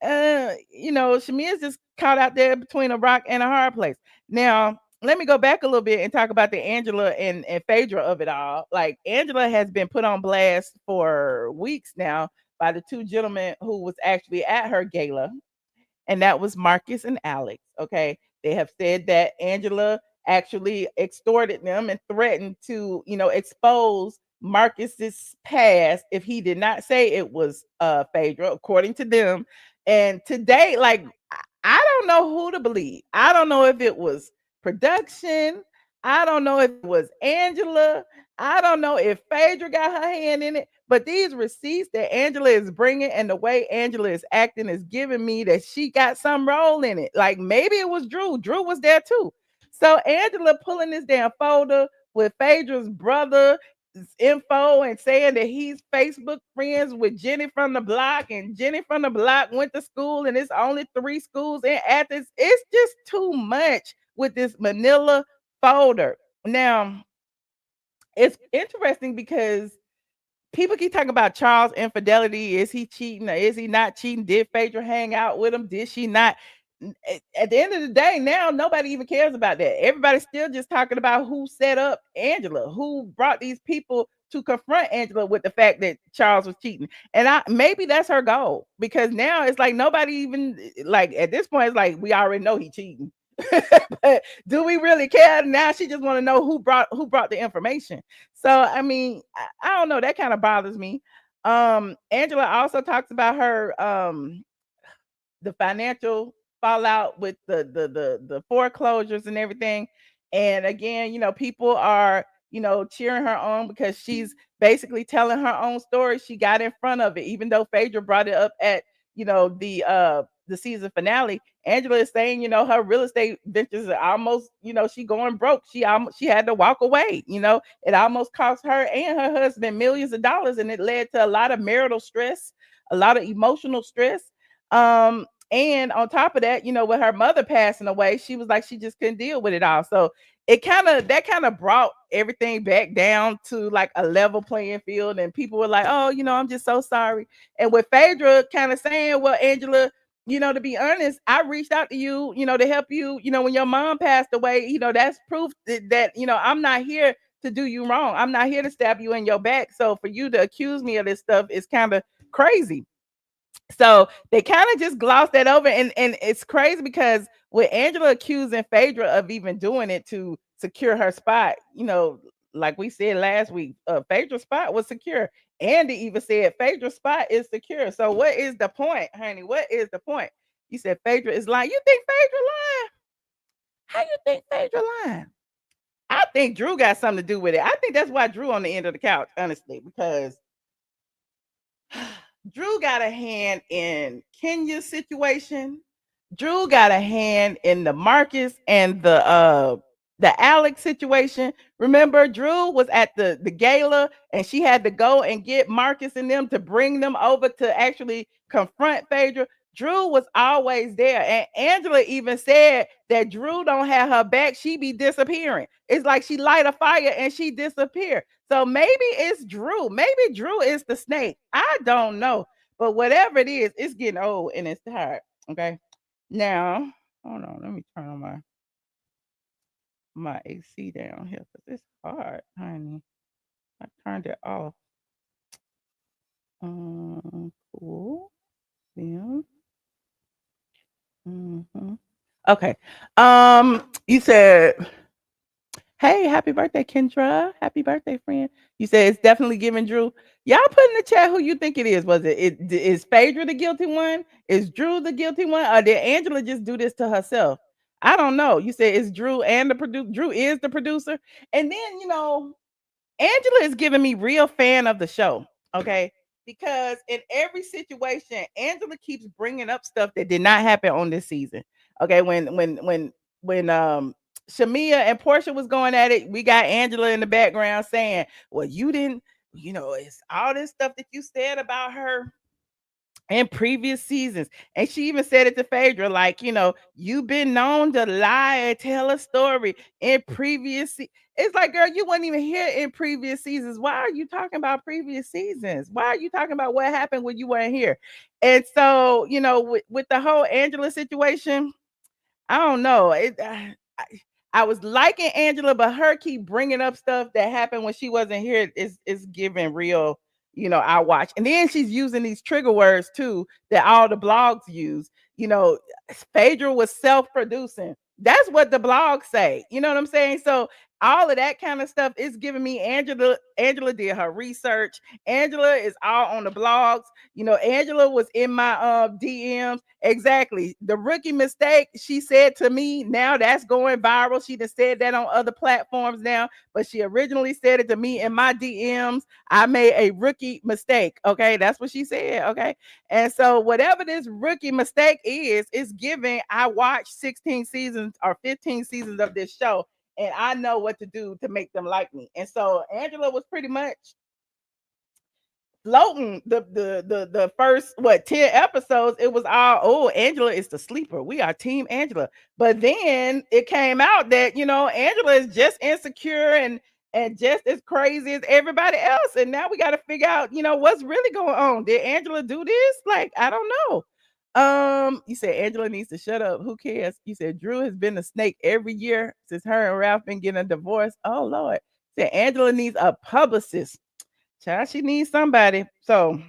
Shamea's just caught out there between a rock and a hard place. Now, let me go back a little bit and talk about the Angela and Phaedra of it all. Like Angela has been put on blast for weeks now by the two gentlemen who was actually at her gala, and that was Marcus and Alex. Okay. They have said that Angela actually extorted them and threatened to, expose Marcus's past if he did not say it was Phaedra, according to them. And today, like, I don't know who to believe. I don't know if it was production. I don't know if it was Angela. I don't know if Phaedra got her hand in it, but these receipts that Angela is bringing and the way Angela is acting is giving me that she got some role in it. Like maybe it was Drew. Drew was there too. So Angela pulling this damn folder with Phaedra's brother info and saying that he's Facebook friends with Jenny from the block, and Jenny from the block went to school and it's only 3 schools in Athens. It's just too much with this manila folder. Now, it's interesting because people keep talking about Charles' infidelity. Is he cheating or is he not cheating? Did Phaedra hang out with him? Did she not? At the end of the day, now nobody even cares about that. Everybody's still just talking about who set up Angela, who brought these people to confront Angela with the fact that Charles was cheating. And maybe that's her goal, because now it's like nobody even, like, at this point, it's like we already know he cheating. But do we really care? Now she just want to know who brought the information. So I mean, I don't know, that kind of bothers me. Angela also talks about her the financial fallout with the foreclosures and everything. And again, people are, cheering her on because she's basically telling her own story. She got in front of it, even though Phaedra brought it up at, the season finale. Angela is saying, her real estate ventures are almost, she going broke. She had to walk away. It almost cost her and her husband millions of dollars, and it led to a lot of marital stress, a lot of emotional stress. And on top of that, with her mother passing away, she was like, she just couldn't deal with it all. So that kind of brought everything back down to like a level playing field. And people were like, oh, I'm just so sorry. And with Phaedra kind of saying, well, Angela, to be honest, I reached out to you, to help you, when your mom passed away, that's proof that, I'm not here to do you wrong. I'm not here to stab you in your back. So for you to accuse me of this stuff is kind of crazy. So they kind of just glossed that over. And it's crazy because with Angela accusing Phaedra of even doing it to secure her spot, like we said last week, Phaedra's spot was secure. Andy even said Phaedra's spot is secure. So what is the point, honey? What is the point? You said Phaedra is lying. You think Phaedra lying? How you think Phaedra lying? I think Drew got something to do with it. I think that's why Drew on the end of the couch, honestly, because Drew got a hand in Kenya's situation. Drew got a hand in the Marcus and the Alex situation. Remember, Drew was at the gala and she had to go and get Marcus and them to bring them over to actually confront Phaedra. Drew was always there. And Angela even said that Drew don't have her back. She be disappearing. It's like she light a fire and she disappear. So maybe it's Drew. Maybe Drew is the snake. I don't know. But whatever it is, it's getting old and it's tired. Okay. Now, hold on. Let me turn on my AC down here because it's hard, honey. I turned it off. Cool. Yeah. Okay. You said, hey, happy birthday, Kendra. Happy birthday, friend. You said it's definitely giving Drew. Y'all put in the chat who you think it is. Was is Phaedra the guilty one? Is Drew the guilty one? Or did Angela just do this to herself? I don't know. You said it's Drew and the producer. Drew is the producer. And then, Angela is giving me real fan of the show. Okay. because in every situation, Angela keeps bringing up stuff that did not happen on this season. Okay, when Shamea and Porsha was going at it, we got Angela in the background saying, "Well, you didn't, it's all this stuff that you said about her in previous seasons." And she even said it to Phaedra, like, you've been known to lie and tell a story in previous it's like, girl, you weren't even here in previous seasons. Why are you talking about previous seasons? Why are you talking about what happened when you weren't here? And so, with the whole Angela situation, I don't know. I was liking Angela, but her keep bringing up stuff that happened when she wasn't here. Is giving real, I watch. And then she's using these trigger words too that all the blogs use. Phaedra was self-producing. That's what the blogs say. You know what I'm saying? So all of that kind of stuff is giving me Angela. Angela did her research. Angela is all on the blogs. Angela was in my DMs. Exactly. The rookie mistake, she said to me, now that's going viral. She just said that on other platforms now, but she originally said it to me in my DMs. I made a rookie mistake. Okay. That's what she said. Okay. And so whatever this rookie mistake is giving. I watched 16 seasons or 15 seasons of this show, and I know what to do to make them like me. And so Angela was pretty much floating the first 10 episodes. It was all, oh, Angela is the sleeper, we are team Angela. But then it came out that Angela is just insecure and just as crazy as everybody else. And now we got to figure out what's really going on. Did Angela do this? Like, I don't know. You said Angela needs to shut up. Who cares? You said Drew has been a snake every year since her and Ralph been getting a divorce. Oh Lord. Said Angela needs a publicist. Child, she needs somebody. So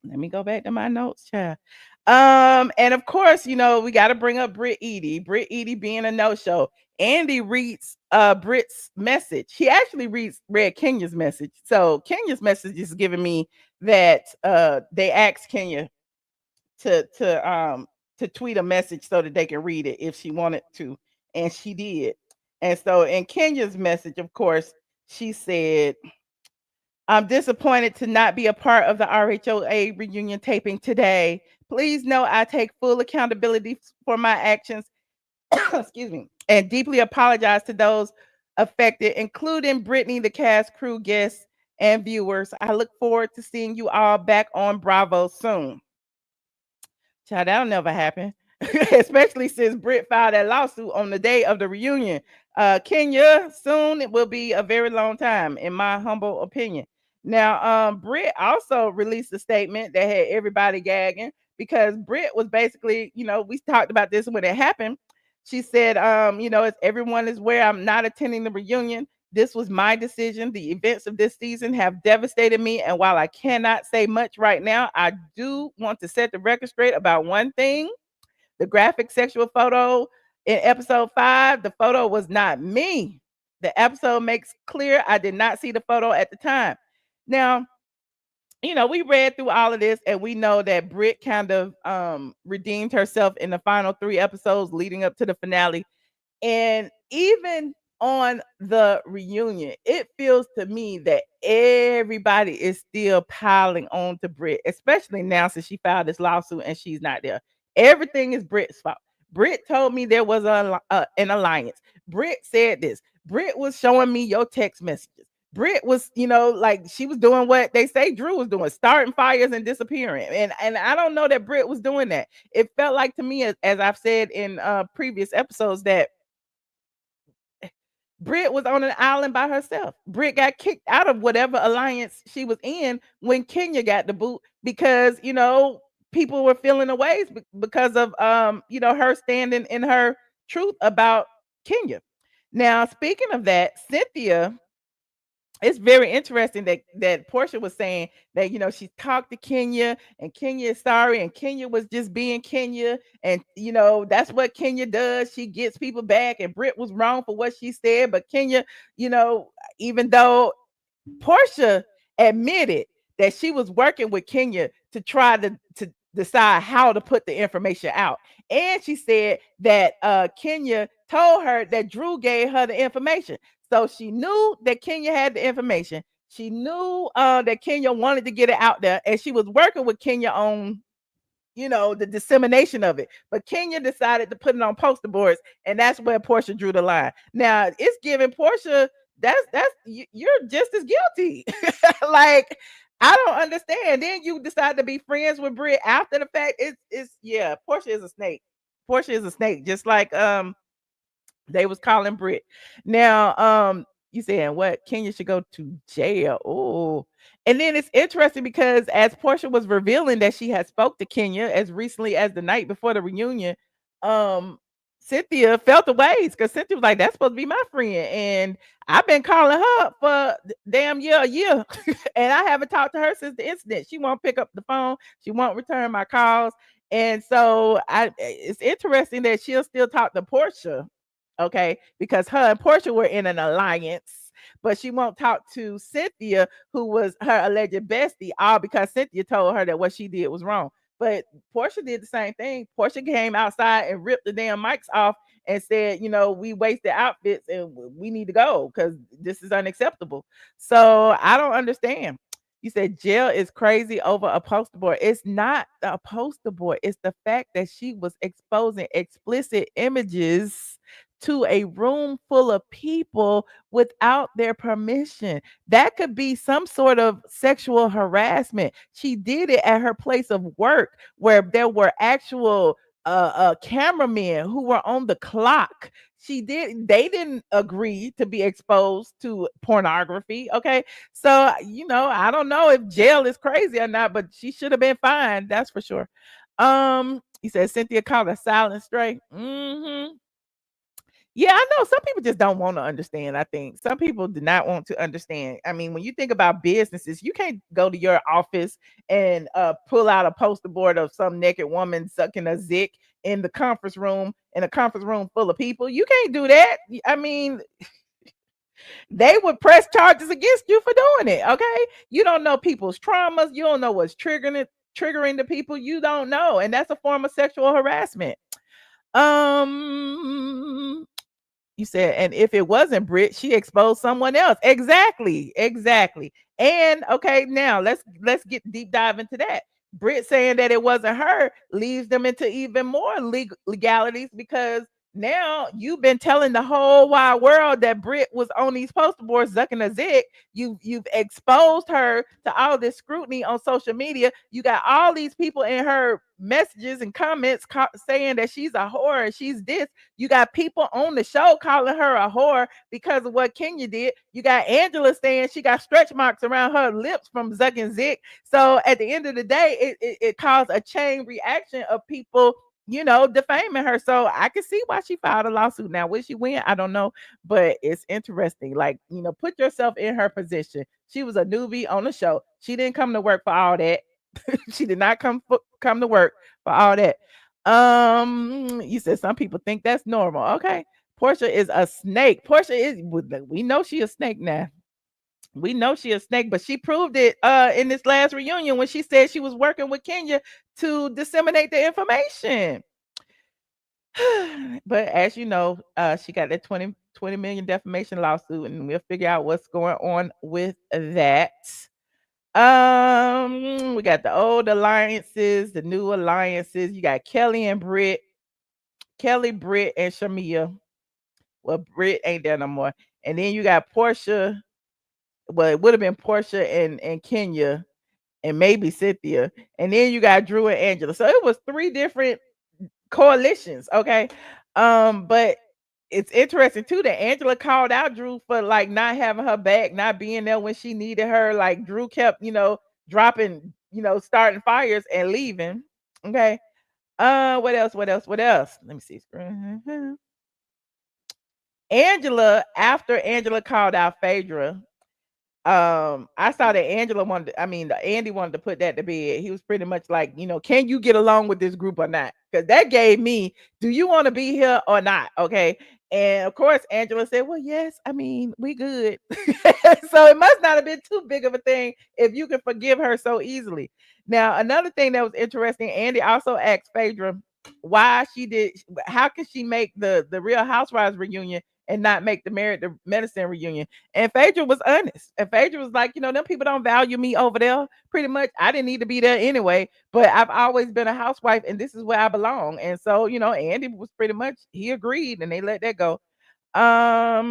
let me go back to my notes, child. And of course, we got to bring up Brit Eady. Brit Eady being a no-show. Andy reads Brit's message. He actually read Kenya's message. So Kenya's message is giving me that they asked Kenya to tweet a message so that they can read it if she wanted to, and she did. And so in Kenya's message, of course, she said, "I'm disappointed to not be a part of the RHOA reunion taping today. Please know I take full accountability for my actions, excuse me, and deeply apologize to those affected, including Brittany, the cast, crew, guests, and viewers. I look forward to seeing you all back on Bravo soon." Child, that'll never happen. Especially since Brit filed that lawsuit on the day of the reunion. Kenya, soon it will be a very long time, in my humble opinion. Now, Brit also released a statement that had everybody gagging because Brit was basically, we talked about this when it happened. She said, as everyone is aware, I'm not attending the reunion. This was my decision. The events of this season have devastated me. And while I cannot say much right now, I do want to set the record straight about one thing. The graphic sexual photo in episode 5, the photo was not me. The episode makes clear I did not see the photo at the time. Now, we read through all of this and we know that Brit kind of redeemed herself in the final 3 episodes leading up to the finale. And even on the reunion, it feels to me that everybody is still piling on to Brit, especially now since she filed this lawsuit and she's not there. Everything is Brit's fault. Brit told me there was an alliance. Brit said this. Brit was showing me your text messages. Brit was, like she was doing what they say Drew was doing, starting fires and disappearing. And I don't know that Brit was doing that. It felt like to me, as I've said in previous episodes, that Brit was on an island by herself. Brit got kicked out of whatever alliance she was in when Kenya got the boot because, people were feeling the ways because of, her standing in her truth about Kenya. Now, speaking of that, Cynthia, it's very interesting that Porsha was saying that, she talked to Kenya and Kenya is sorry and Kenya was just being Kenya. And, that's what Kenya does. She gets people back and Brit was wrong for what she said. But Kenya, even though Porsha admitted that she was working with Kenya to try to decide how to put the information out. And she said that Kenya told her that Drew gave her the information. So she knew that Kenya had the information. She knew that Kenya wanted to get it out there, and she was working with Kenya on, the dissemination of it. But Kenya decided to put it on poster boards, and that's where Porsha drew the line. Now it's giving Porsha, you're just as guilty. Like, I don't understand. Then you decide to be friends with Brit after the fact. It's yeah, Porsha is a snake. Porsha is a snake, just like they was calling Brit. Now, you saying what? Kenya should go to jail. Oh, and then it's interesting because as Porsha was revealing that she had spoke to Kenya as recently as the night before the reunion, um, Cynthia felt the ways because Cynthia was like, "That's supposed to be my friend," and I've been calling her for damn a year, and I haven't talked to her since the incident. She won't pick up the phone. She won't return my calls. And so it's interesting that she'll still talk to Porsha, okay, because her and Porsha were in an alliance, but she won't talk to Cynthia, who was her alleged bestie, all because Cynthia told her that what she did was wrong. But Porsha did the same thing. Porsha came outside and ripped the damn mics off and said, we wasted outfits and we need to go because this is unacceptable. So I don't understand. You said jail is crazy over a poster board. It's not a poster board. It's the fact that she was exposing explicit images to a room full of people without their permission. That could be some sort of sexual harassment. She did it at her place of work where there were actual cameramen who were on the clock. They didn't agree to be exposed to pornography. Okay. So, I don't know if jail is crazy or not, but she should have been fined. That's for sure. He said Cynthia called a silent stray. Yeah, I know some people just don't want to understand. I think some people do not want to understand. I mean, when you think about businesses, you can't go to your office and pull out a poster board of some naked woman sucking a zick in a conference room full of people. You can't do that. I mean, they would press charges against you for doing it. Okay, you don't know people's traumas. You don't know what's triggering the people. You don't know, and that's a form of sexual harassment. You said, and if it wasn't Brit, she exposed someone else. Exactly. And okay, now let's get deep dive into that. Brit saying that it wasn't her leads them into even more legalities because now you've been telling the whole wide world that Brit was on these poster boards zucking a zig. You've exposed her to all this scrutiny on social media. You got all these people in her messages and comments saying that she's a whore, she's this. You got people on the show calling her a whore because of what Kenya did. You got Angela saying she got stretch marks around her lips from zucking zig. So at the end of the day, it caused a chain reaction of people defaming her. So I can see why she filed a lawsuit. Now, will she win? I don't know, but it's interesting. Like, put yourself in her position. She was a newbie on the show. She didn't come to work for all that. She did not come to work for all that. You said some people think that's normal. Okay. Porsha is a snake. We know she a snake now. We know she a snake, but she proved it in this last reunion when she said she was working with Kenya to disseminate the information. But as you know, she got that 20 million defamation lawsuit, and we'll figure out what's going on with that. We got the old alliances, the new alliances. You got Kelly, Brit, and Shamea. Well, Brit ain't there no more. And then you got Porsha. Well, it would have been Porsha and Kenya and maybe Cynthia. And then you got Drew and Angela. So it was 3 different coalitions. Okay. But it's interesting too that Angela called out Drew for like not having her back, not being there when she needed her. Like Drew kept, dropping, starting fires and leaving. Okay. What else? Let me see. Angela, after Angela called out Phaedra, I saw that Andy wanted to put that to bed. He was pretty much like, can you get along with this group or not? Because that gave me, do you want to be here or not? Okay. And of course, Angela said, well, yes, we good. So it must not have been too big of a thing if you can forgive her so easily. Now, another thing that was interesting, Andy also asked Phaedra why how could she make the Real Housewives reunion and not make the Married to Medicine reunion. And Phaedra was honest. And Phaedra was like, them people don't value me over there. Pretty much, I didn't need to be there anyway. But I've always been a housewife, and this is where I belong. And so, Andy was pretty much, he agreed, and they let that go. Let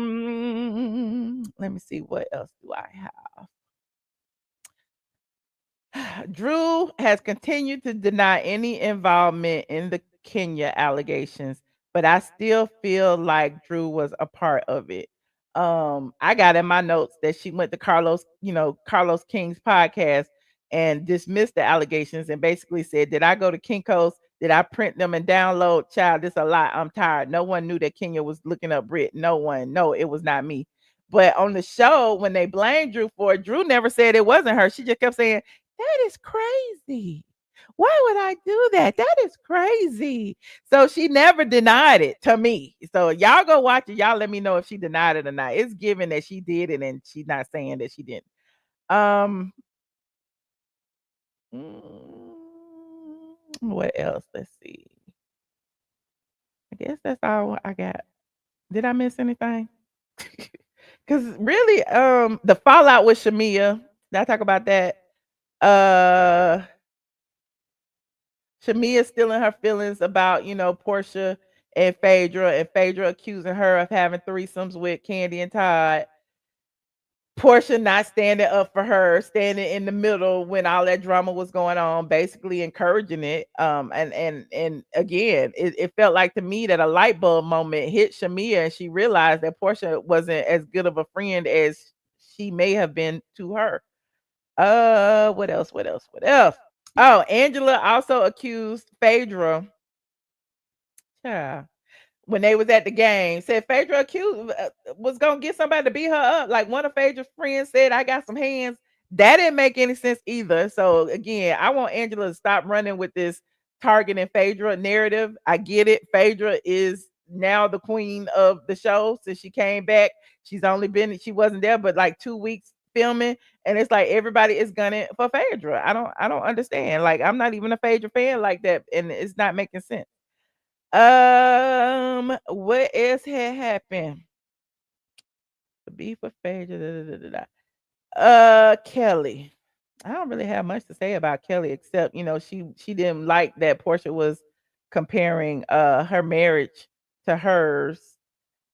me see, what else do I have? Drew has continued to deny any involvement in the Kenya allegations, but I still feel like Drew was a part of it. I got in my notes that she went to Carlos King's podcast and dismissed the allegations and basically said, "Did I go to Kinko's? Did I print them and download? Child, this a lot. I'm tired. No one knew that Kenya was looking up Brit. No one. No, it was not me." But on the show, when they blamed Drew for it, Drew never said it wasn't her. She just kept saying, "That is crazy. Why would I do that? That is crazy." So she never denied it to me. So y'all go watch it. Y'all let me know if she denied it or not. It's given that she did it, and she's not saying that she didn't. What else? Let's see. I guess that's all I got. Did I miss anything? Because really, the fallout with Shamea. Did I talk about that? Shamea's still in her feelings about, Porsha and Phaedra accusing her of having threesomes with Candy and Todd. Porsha not standing up for her, standing in the middle when all that drama was going on, basically encouraging it. And again, it felt like to me that a light bulb moment hit Shamea, and she realized that Porsha wasn't as good of a friend as she may have been to her. What else? What else? What else? Oh, Angela also accused Phaedra. Yeah, when they was at the game, said Phaedra accused was gonna get somebody to beat her up. Like one of Phaedra's friends said, "I got some hands." That didn't make any sense either. So again, I want Angela to stop running with this targeting Phaedra narrative. I get it. Phaedra is now the queen of the show since she came back. She wasn't there but like 2 weeks filming, and it's like everybody is gunning for Phaedra. I don't understand. Like I'm not even a Phaedra fan like that, and it's not making sense. What else had happened? The beef with Phaedra. Kelly. I don't really have much to say about Kelly except she didn't like that Porsha was comparing her marriage to hers.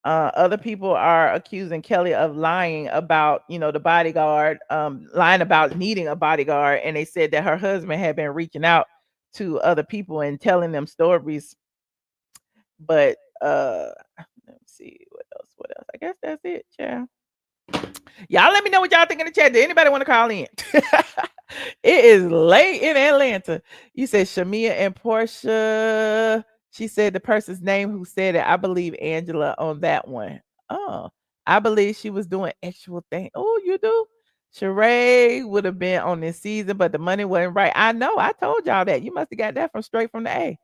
Other people are accusing Kelly of lying about the bodyguard, lying about needing a bodyguard, and they said that her husband had been reaching out to other people and telling them stories. But let's see what else. What else? I guess that's it, yeah. Y'all let me know what y'all think in the chat. Did anybody want to call in? It is late in Atlanta. You said Shamea and Porsha. She said the person's name who said it. I believe Angela on that one. Oh, I believe she was doing actual thing. Oh, you do? Sheree would have been on this season, but the money wasn't right. I know. I told y'all that. You must have got that from straight from the A.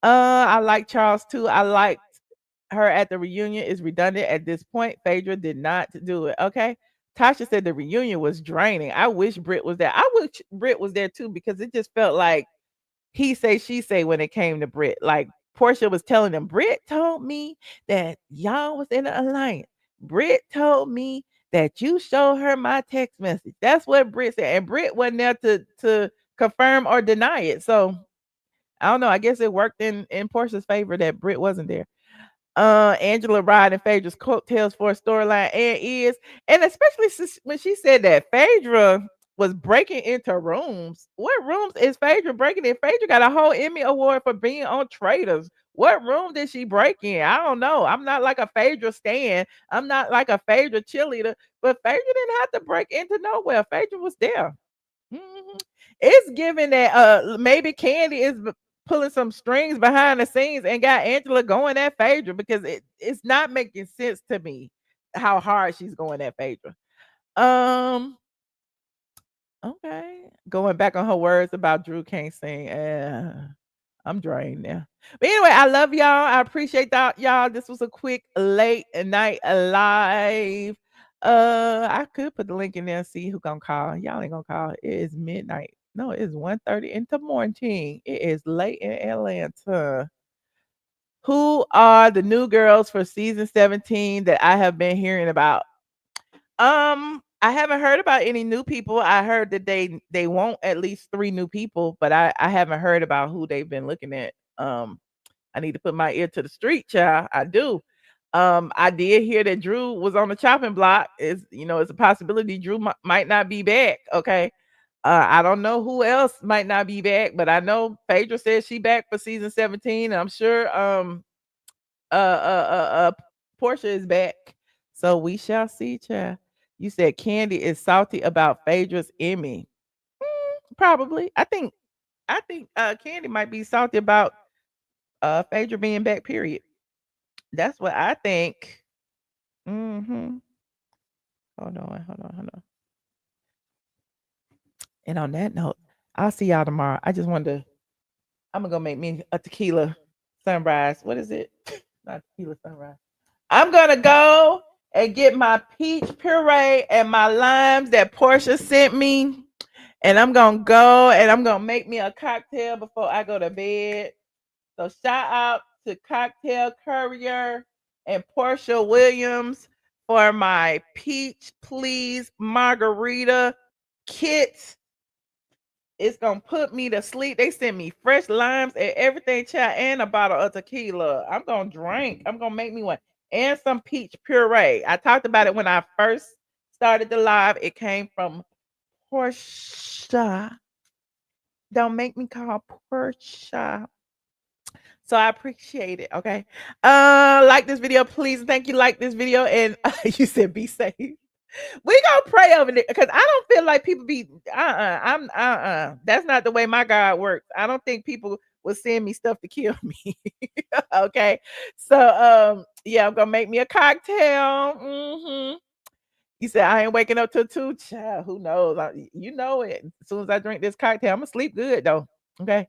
I like Charles too. I liked her at the reunion. Is redundant at this point. Phaedra did not do it. Okay. Tasha said the reunion was draining. I wish Brit was there. I wish Brit was there too because it just felt like he say she say when it came to Brit. Like Porsha was telling them, Brit told me that y'all was in an alliance. Brit told me that you showed her my text message. That's what Brit said. And Brit wasn't there to confirm or deny it. So I don't know. I guess it worked in Porsha's favor that Brit wasn't there. Angela riding Phaedra's coattails for a storyline and especially when she said that Phaedra was breaking into rooms. What rooms is Phaedra breaking in? Phaedra got a whole Emmy award for being on Traitors. What room did she break in? I don't know. I'm not like a Phaedra stan. I'm not like a Phaedra cheerleader, but Phaedra didn't have to break into nowhere. Phaedra was there. It's given that maybe Candy is pulling some strings behind the scenes and got Angela going at Phaedra because it's not making sense to me how hard she's going at Phaedra. Okay. Going back on her words about Drew can't sing. I'm drained now. But anyway, I love y'all. I appreciate that, y'all. This was a quick late night live. I could put the link in there and see who gonna call. Y'all ain't gonna call. It is midnight. No, it's 1:30 in the morning. It is late in Atlanta. Who are the new girls for season 17 that I have been hearing about? I haven't heard about any new people. I heard that they want at least 3 new people, but I haven't heard about who they've been looking at. I need to put my ear to the street, child. I do. I did hear that Drew was on the chopping block. It's a possibility Drew might not be back. Okay. I don't know who else might not be back, but I know Phaedra says she back for season 17. And I'm sure Porsha is back. So we shall see, child. You said Candy is salty about Phaedra's Emmy. Probably. I think Candy might be salty about Phaedra being back, period. That's what I think. Mm-hmm. Hold on. And on that note, I'll see y'all tomorrow. I'm gonna go make me a tequila sunrise. What is it? Not tequila sunrise. I'm gonna go and get my peach puree and my limes that Porsha sent me. And I'm gonna go and I'm gonna make me a cocktail before I go to bed. So shout out to Cocktail Courier and Porsha Williams for my peach please margarita kit. It's gonna put me to sleep. They sent me fresh limes and everything, child, and a bottle of tequila. I'm gonna drink. I'm gonna make me one and some peach puree. I talked about it when I first started the live. It came from Porsha. Don't make me call Porsha. So I appreciate it. Okay. Like this video, please. Thank you. Like this video. And you said be safe. We gonna pray over it because I don't feel like people be That's not the way my God works. I don't think people will send me stuff to kill me. Okay. So yeah, I'm gonna make me a cocktail. You said I ain't waking up till 2. Child, who knows? You know it. As soon as I drink this cocktail, I'm gonna sleep good though. Okay.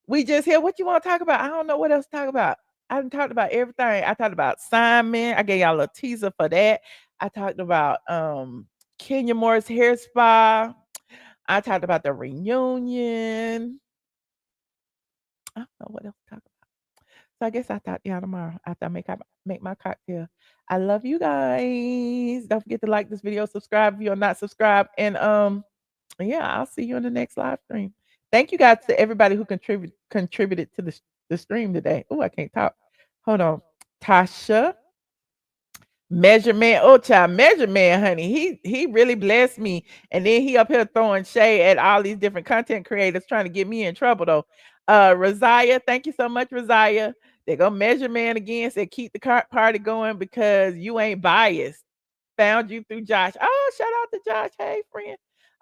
We just here. What you want to talk about? I don't know what else to talk about. I done talked about everything. I talked about Simon. I gave y'all a teaser for that. I talked about Kenya Moore's hair spa. I talked about the reunion. I don't know what else to talk about. So I guess I'll talk to y'all tomorrow after I make my cocktail. I love you guys. Don't forget to like this video, subscribe if you're not subscribed, and yeah, I'll see you in the next live stream. Thank you guys to everybody who contributed to the stream today. Oh, I can't talk. Hold on. Tasha. Measurement. Oh, child, measurement, honey. He really blessed me. And then he up here throwing shade at all these different content creators trying to get me in trouble though. Rosiah, thank you so much, Rosiah. They go measurement again. Said keep the party going because you ain't biased. Found you through Josh. Oh, shout out to Josh. Hey, friend.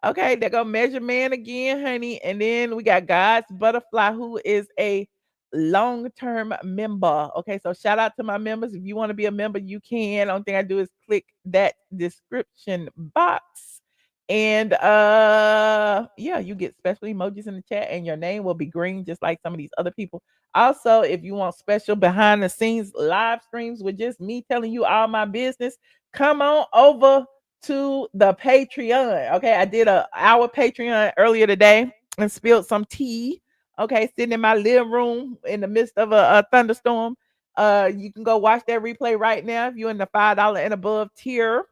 Okay, they go measure man again, honey. And then we got God's Butterfly, who is a long-term member. Okay, so shout out to my members. If you want to be a member, you can. Only thing I do is click that description box. And yeah, you get special emojis in the chat, and your name will be green, just like some of these other people. Also, if you want special behind the scenes live streams with just me telling you all my business, come on over to the Patreon. Okay, I did our Patreon earlier today and spilled some tea. Okay, sitting in my living room in the midst of a thunderstorm. You can go watch that replay right now if you're in the $5 and above tier.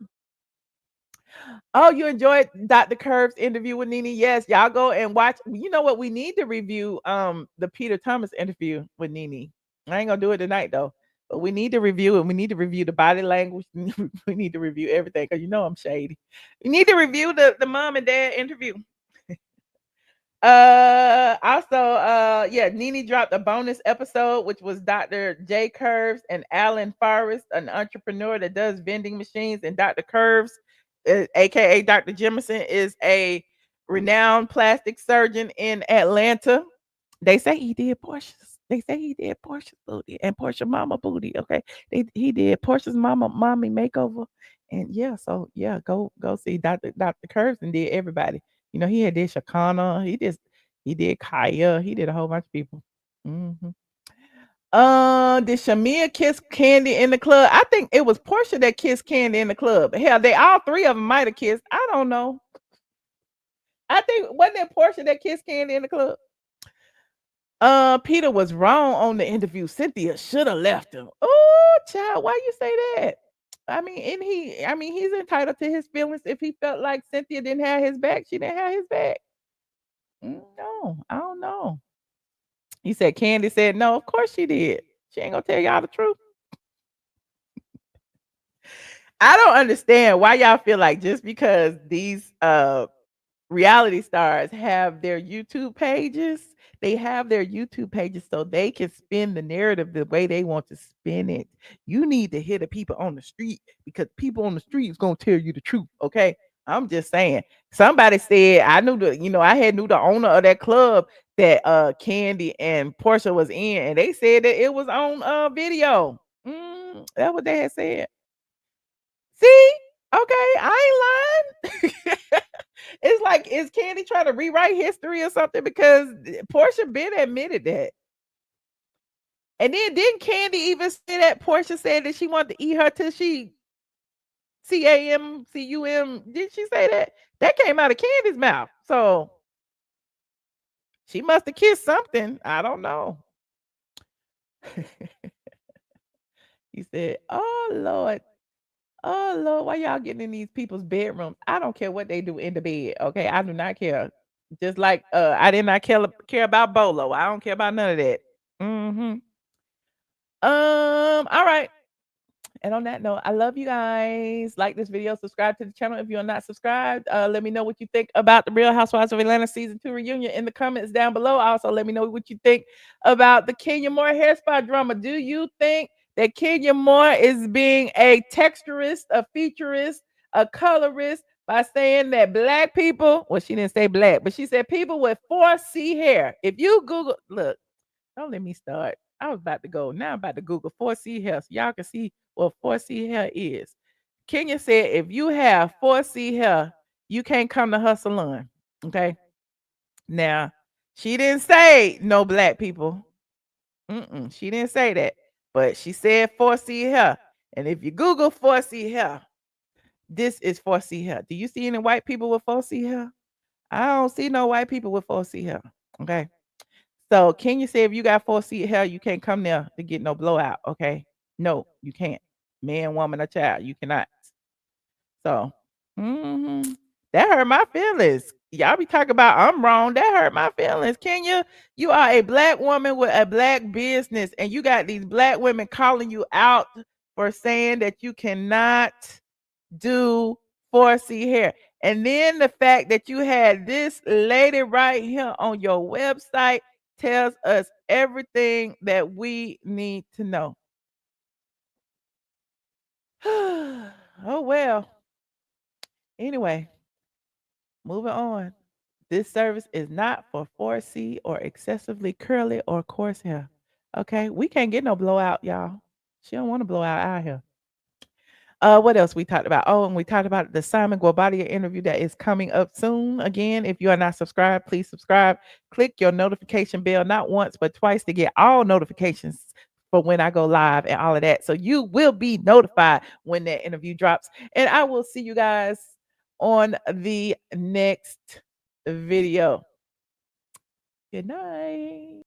Oh, you enjoyed Dr. Curve's interview with Nene? Yes, y'all go and watch. You know what? We need to review the Peter Thomas interview with Nene. I ain't gonna do it tonight though. But we need to review it. We need to review the body language. We need to review everything because you know I'm shady. We need to review the mom and dad interview. Also, yeah, Nene dropped a bonus episode, which was Dr. J Curves and Alan Forrest, an entrepreneur that does vending machines, and Dr. Curves, aka Dr. Jemison, is a renowned plastic surgeon in Atlanta. They say he did Porsches. They say he did Porsches booty and Porsche mama booty. Okay, he did Porsche's mommy makeover, and yeah, so yeah, go see Dr. Curves and did everybody. You know, he had did Shakana, he did Kaya, he did a whole bunch of people. Did Shamea kiss Candy in the club? I think it was Porsha that kissed Candy in the club. Hell, they all 3 of them might have kissed. I don't know. I think wasn't it Porsha that kissed Candy in the club? Peter was wrong on the interview. Cynthia should have left him. Oh, child, why you say that? I mean, he's entitled to his feelings. If he felt like Cynthia didn't have his back, she didn't have his back. No, I don't know. He said Candy said no. Of course she did. She ain't gonna tell y'all the truth. I don't understand why y'all feel like just because these reality stars have their YouTube pages, they have their YouTube pages so they can spin the narrative the way they want to spin it. You need to hear the people on the street because people on the street is gonna tell you the truth. Okay. I'm just saying. Somebody said I knew the owner of that club that Candy and Porsha was in, and they said that it was on video. That's what they had said. See? Okay, I ain't lying. It's like, is Candy trying to rewrite history or something? Because Porsha been admitted that. And then didn't Candy even say that Porsha said that she wanted to eat her till she CAMCUM? Did she say that? That came out of Candy's mouth. So she must have kissed something. I don't know. He said, "Oh Lord. Oh Lord, why y'all getting in these people's bedrooms? I don't care what they do in the bed. Okay, I do not care. Just like I did not care about Bolo. I don't care about none of that. All right. And on that note, I love you guys. Like this video, subscribe to the channel if you're not subscribed. Let me know what you think about the Real Housewives of Atlanta season 2 reunion in the comments down below. Also, let me know what you think about the Kenya Moore hair spa drama. Do you think that Kenya Moore is being a texturist, a featurist, a colorist by saying that black people, well, she didn't say black, but she said people with 4C hair. If you Google, look, don't let me start. I was about to go. Now I'm about to Google 4C hair so y'all can see what 4C hair is. Kenya said if you have 4C hair, you can't come to her salon. Okay. Now, she didn't say no black people. She didn't say that. But she said 4C hair. And if you Google 4C hair, this is 4C hair. Do you see any white people with 4C hair? I don't see no white people with 4C hair. Okay. So Kenya said if you got 4C hair, you can't come there to get no blowout. Okay. No, you can't. Man, woman, or child, you cannot. So that hurt my feelings. Y'all be talking about I'm wrong. That hurt my feelings. Kenya, you are a black woman with a black business, and you got these black women calling you out for saying that you cannot do 4C hair. And then the fact that you had this lady right here on your website tells us everything that we need to know. Oh, well. Anyway, moving on. This service is not for 4C or excessively curly or coarse hair. Okay, we can't get no blowout, y'all. She don't want to blow out our hair. What else we talked about? Oh, and we talked about the Simon Guobadia interview that is coming up soon. Again, if you are not subscribed, please subscribe. Click your notification bell, not once, but twice to get all notifications for when I go live and all of that. So you will be notified when that interview drops. And I will see you guys on the next video. Good night.